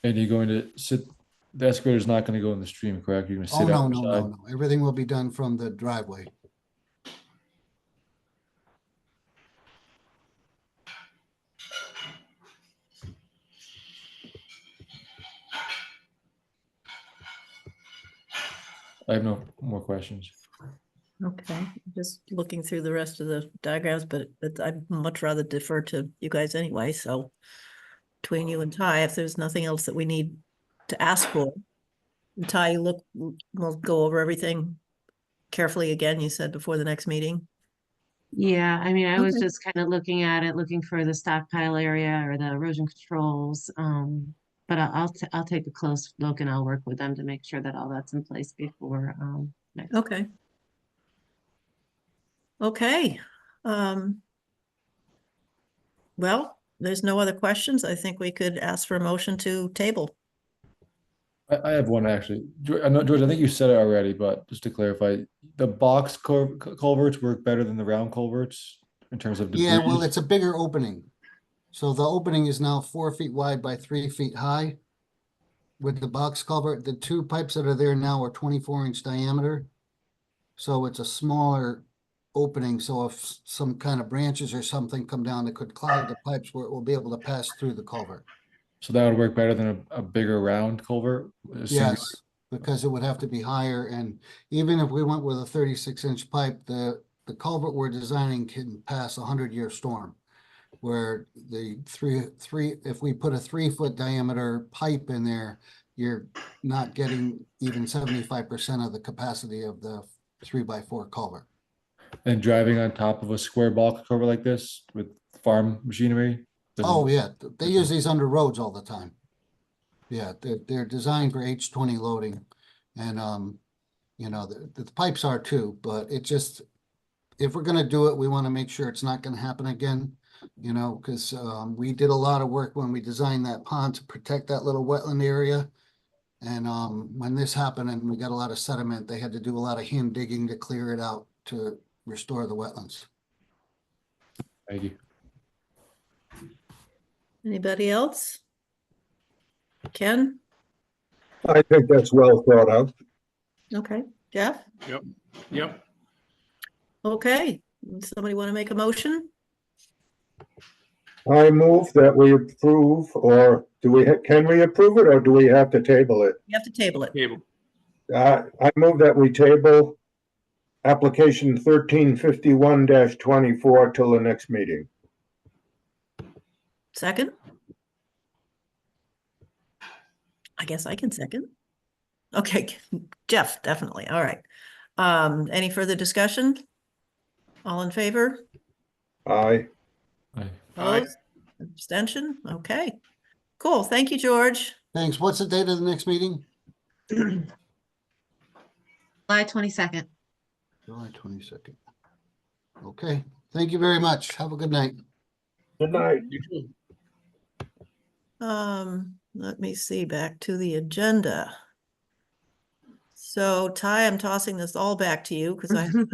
[SPEAKER 11] And you're going to the excavator is not going to go in the stream, correct? You're going to
[SPEAKER 15] Oh,
[SPEAKER 11] sit
[SPEAKER 15] no,
[SPEAKER 11] outside?
[SPEAKER 15] no. Everything will be done from the driveway.
[SPEAKER 11] I have no more questions.
[SPEAKER 3] Okay, just looking through the rest of the diagrams, but I'd much rather defer to you guys anyway, so between you and Ty, if there's nothing else that we need to ask for. Ty, we'll go over everything carefully again, you said before the next meeting.
[SPEAKER 2] Yeah, I mean, I was
[SPEAKER 3] Okay.
[SPEAKER 2] just kind of looking at it, looking for the stockpile area or the erosion controls. But I'll take a close look and I'll work with them to make sure that all that's in place before next.
[SPEAKER 3] Okay. Okay. Well, there's no other questions. I think we could ask for a motion to table.
[SPEAKER 11] I have one actually. I know, George, I think you said it already, but just to clarify, the box culverts work better than the round culverts in terms of debris?
[SPEAKER 15] Yeah, well, it's a bigger opening. So the opening is now 4 feet wide by 3 feet high. With the box culvert, the 2 pipes that are there now are 24-inch diameter. So it's a smaller opening. So if some kind of branches or something come down that could clog the pipes, where it will be able to pass through the culvert.
[SPEAKER 11] So that would work better than a bigger round culvert?
[SPEAKER 15] Yes, because it would have to be higher. And even if we went with a 36-inch pipe, the culvert we're designing can pass a 100-year storm. Where the if we put a 3-foot diameter pipe in there, you're not getting even 75% of the capacity of the 3x4 culvert.
[SPEAKER 11] And driving on top of a square box culvert like this with farm machinery?
[SPEAKER 15] Oh, yeah, they use these under roads all the time. Yeah, they're designed for H20 loading. And, the pipes are too, but it just, if we're gonna do it, we wanna make sure it's not gonna happen again. Because we did a lot of work when we designed that pond to protect that little wetland area. And when this happened and we got a lot of sediment, they had to do a lot of hand digging to clear it out to restore the wetlands.
[SPEAKER 11] Thank you.
[SPEAKER 3] Anybody else? Ken?
[SPEAKER 4] I think that's well thought out.
[SPEAKER 3] Okay, Jeff?
[SPEAKER 5] Yep.
[SPEAKER 3] Okay, somebody want to make a motion?
[SPEAKER 4] I move that we approve, or can we approve it, or do we have to table it?
[SPEAKER 3] You have to table it.
[SPEAKER 5] Table.
[SPEAKER 4] I move that we table application 1351-24 till the next meeting.
[SPEAKER 3] Second? I guess I can second. Okay, Jeff, definitely. All right. Any further discussion? All in favor?
[SPEAKER 4] Aye.
[SPEAKER 3] Opposed? Abstention? Okay. Cool. Thank you, George.
[SPEAKER 15] Thanks. What's the date of the next meeting?
[SPEAKER 2] July 22nd.
[SPEAKER 15] July 22nd. Okay. Thank you very much. Have a good night.
[SPEAKER 4] Good night.
[SPEAKER 5] You too.
[SPEAKER 3] Let me see, back to the agenda. So Ty, I'm tossing this all back to you because I have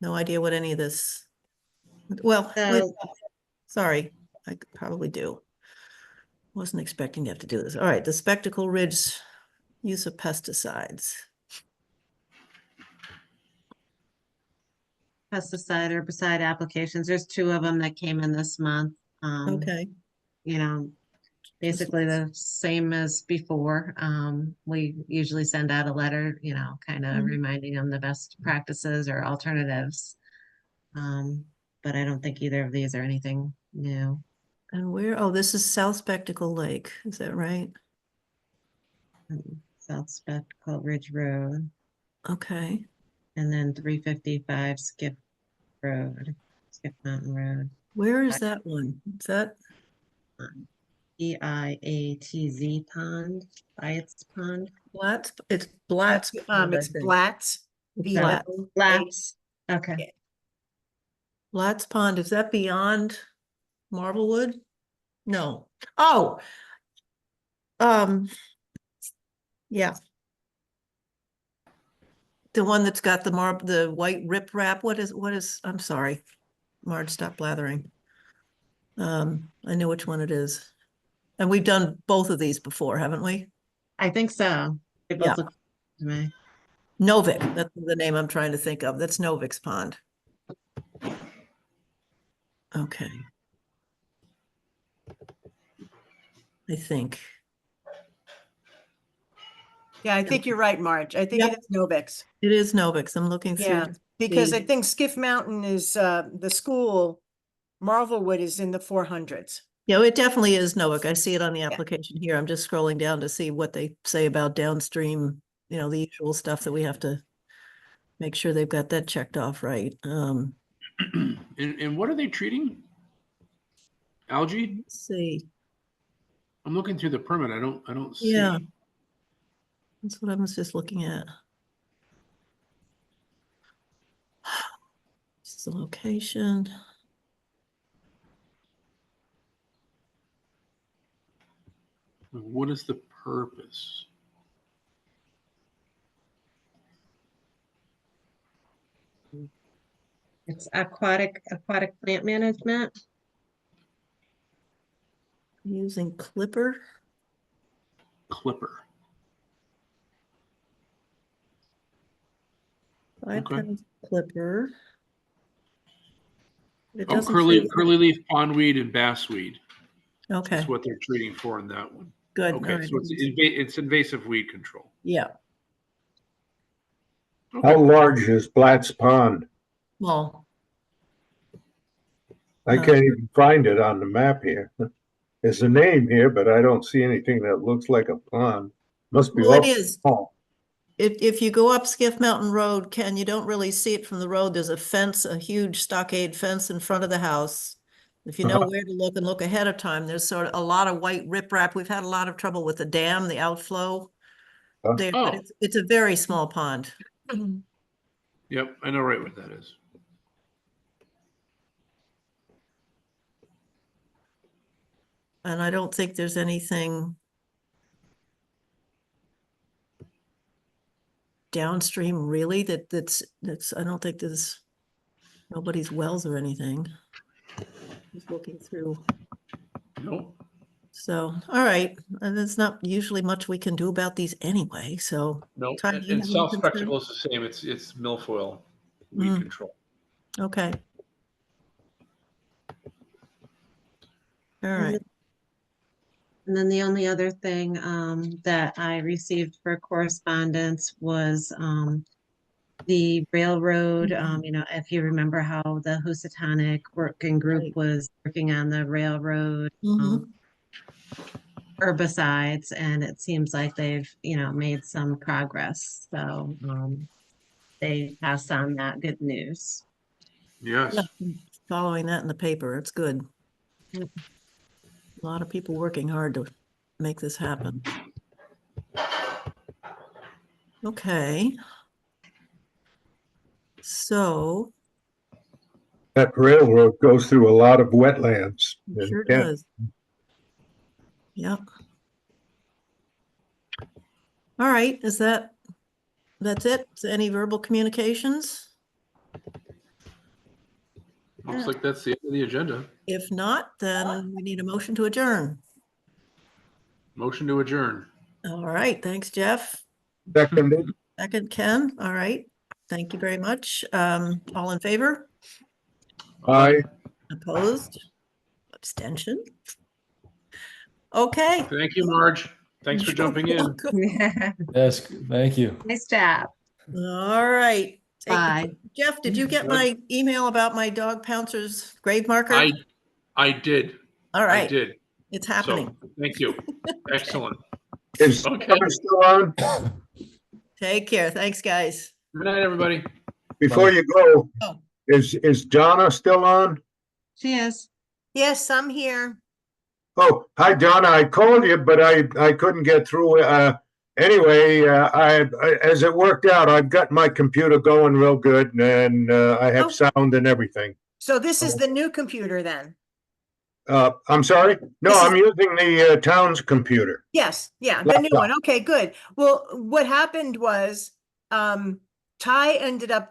[SPEAKER 3] no idea what any of this. Well, wait, sorry, I probably do. Wasn't expecting to have to do this. All right, the Spectacle Ridge use of
[SPEAKER 2] Pesticide, herbicide applications, there's 2 of them that came in this month.
[SPEAKER 3] Okay,
[SPEAKER 2] You know, basically the same as before. We usually send out a letter, you know, kind of
[SPEAKER 3] Mhm.
[SPEAKER 2] reminding them the best practices or alternatives. But I don't think either of these are anything new.
[SPEAKER 3] and where, oh, this is South Spectacle Lake, is that right?
[SPEAKER 2] South Spectacle Ridge Road,
[SPEAKER 3] Okay,
[SPEAKER 2] and then 355 Skip Mountain Road.
[SPEAKER 3] where is that one? Is that,
[SPEAKER 2] Biatz Pond, Biatz Pond.
[SPEAKER 3] Blatts? It's Blatts. Pond, I
[SPEAKER 8] It's
[SPEAKER 3] think.
[SPEAKER 8] Blatts.
[SPEAKER 3] It's
[SPEAKER 8] B L
[SPEAKER 3] Blatts.
[SPEAKER 2] Flats. Okay.
[SPEAKER 3] Blatts Pond, is that beyond Marblewood? No. Oh. Yeah. The one that's got the white riprap, what is, I'm sorry. Marge, stop blathering. I know which one it is. And we've done both of these before, haven't we?
[SPEAKER 2] I think so. They both
[SPEAKER 3] Yeah.
[SPEAKER 2] look to me.
[SPEAKER 3] Novik, that's the name I'm trying to think of. That's Novik's Pond. Okay. I think.
[SPEAKER 8] Yeah, I think you're right, Marge. I think
[SPEAKER 3] Yep.
[SPEAKER 8] it is Novix.
[SPEAKER 3] It is Novik's. I'm looking through.
[SPEAKER 8] Yeah,
[SPEAKER 3] to
[SPEAKER 8] because
[SPEAKER 3] see.
[SPEAKER 8] I think Skiff Mountain is the school, Marvelwood is in the 400s.
[SPEAKER 3] Yeah, it definitely is Novik. I see it on the application here. I'm just scrolling down to see what they say about downstream, you know, the usual stuff that we have to make sure they've got that checked off right.
[SPEAKER 5] And what are they treating? Algae?
[SPEAKER 3] Let's see.
[SPEAKER 5] I'm looking through the permit. I don't see.
[SPEAKER 3] Yeah. That's what I was just looking at. This is the location.
[SPEAKER 5] What is the purpose?
[SPEAKER 2] It's aquatic plant management.
[SPEAKER 3] Using Clipper.
[SPEAKER 5] Clipper.
[SPEAKER 3] 5
[SPEAKER 5] Okay.
[SPEAKER 3] pounds Clipper. It
[SPEAKER 5] Oh,
[SPEAKER 3] doesn't
[SPEAKER 5] curly
[SPEAKER 3] say-
[SPEAKER 5] leaf pondweed and bassweed.
[SPEAKER 3] Okay,
[SPEAKER 5] That's what they're treating for in that one.
[SPEAKER 3] good.
[SPEAKER 5] Okay,
[SPEAKER 3] All right.
[SPEAKER 5] so it's invasive weed control.
[SPEAKER 3] Yeah,
[SPEAKER 5] Okay.
[SPEAKER 4] How large is Blatt's Pond?
[SPEAKER 3] well,
[SPEAKER 4] I can't even find it on the map here. There's a name here, but I don't see anything that looks like a pond. Must be
[SPEAKER 3] well, it
[SPEAKER 4] awful
[SPEAKER 3] is.
[SPEAKER 4] small.
[SPEAKER 3] If you go up Skiff Mountain Road, Ken, you don't really see it from the road. There's a fence, a huge stockade fence in front of the house. If you know where to look and look ahead of time, there's sort of a lot of white riprap. We've had a lot of trouble with the dam, the outflow there, but
[SPEAKER 5] Oh.
[SPEAKER 3] it's a very small pond.
[SPEAKER 5] Yep, I know right what that is.
[SPEAKER 3] And I don't think there's anything downstream really that's I don't think there's nobody's wells or anything. Just looking through.
[SPEAKER 5] Nope.
[SPEAKER 3] So, all right, and there's not usually much we can do about these anyway, so.
[SPEAKER 5] Nope.
[SPEAKER 3] Todd,
[SPEAKER 5] And,
[SPEAKER 3] do you
[SPEAKER 5] and
[SPEAKER 3] have any
[SPEAKER 5] South
[SPEAKER 3] concern?
[SPEAKER 5] Spectacle is the same. It's milfoil weed
[SPEAKER 3] Mm.
[SPEAKER 5] control.
[SPEAKER 3] Okay. All right.
[SPEAKER 2] And then the only other thing that I received for correspondence was the railroad. You know, if you remember how the Housatonic working group
[SPEAKER 3] Right.
[SPEAKER 2] was working on the railroad
[SPEAKER 3] Mhm.
[SPEAKER 2] herbicides, and it seems like they've, you know, made some progress. So they passed on that good news.
[SPEAKER 5] Yes.
[SPEAKER 3] Yeah, following that in the paper, it's good.
[SPEAKER 2] Yep.
[SPEAKER 3] A lot of people working hard to make this happen. Okay. So,
[SPEAKER 4] That railroad goes through a lot of wetlands.
[SPEAKER 3] it
[SPEAKER 4] in
[SPEAKER 3] sure
[SPEAKER 4] Kent.
[SPEAKER 3] does. Yep. All right, that's it? Is there any verbal communications?
[SPEAKER 5] Looks like that's the end of the agenda.
[SPEAKER 3] If not, then we need a motion to adjourn.
[SPEAKER 5] Motion to adjourn.
[SPEAKER 3] All right, thanks, Jeff.
[SPEAKER 4] Seconded.
[SPEAKER 3] Second, Ken. All right. Thank you very much. All in favor?
[SPEAKER 4] Aye.
[SPEAKER 3] Opposed? Abstention? Okay.
[SPEAKER 5] Thank you, Marge. Thanks for jumping in.
[SPEAKER 11] Yes, thank you.
[SPEAKER 12] Nice job.
[SPEAKER 3] All right. Hey,
[SPEAKER 2] Bye.
[SPEAKER 3] Jeff, did you get my email about my dog pouncer's grave marker?
[SPEAKER 5] I did.
[SPEAKER 3] All right.
[SPEAKER 5] I did.
[SPEAKER 3] It's happening.
[SPEAKER 5] So, thank you. Excellent.
[SPEAKER 4] Is
[SPEAKER 5] Okay.
[SPEAKER 4] Donna still on?
[SPEAKER 3] Take care. Thanks, guys.
[SPEAKER 5] Good night, everybody.
[SPEAKER 4] Before you go,
[SPEAKER 3] Oh.
[SPEAKER 4] is Donna still on?
[SPEAKER 2] She is.
[SPEAKER 8] Yes, I'm here.
[SPEAKER 4] Oh, hi, Donna. I called you, but I couldn't get through. Anyway, as it worked out, I've got my computer going real good, and I have
[SPEAKER 8] Oh.
[SPEAKER 4] sound and everything.
[SPEAKER 8] So this is the new computer then?
[SPEAKER 4] I'm sorry? No,
[SPEAKER 8] This is-
[SPEAKER 4] I'm using the town's computer.
[SPEAKER 8] Yes, yeah, the new
[SPEAKER 4] Laptop.
[SPEAKER 8] one. Okay, good. Well, what happened was, Ty ended up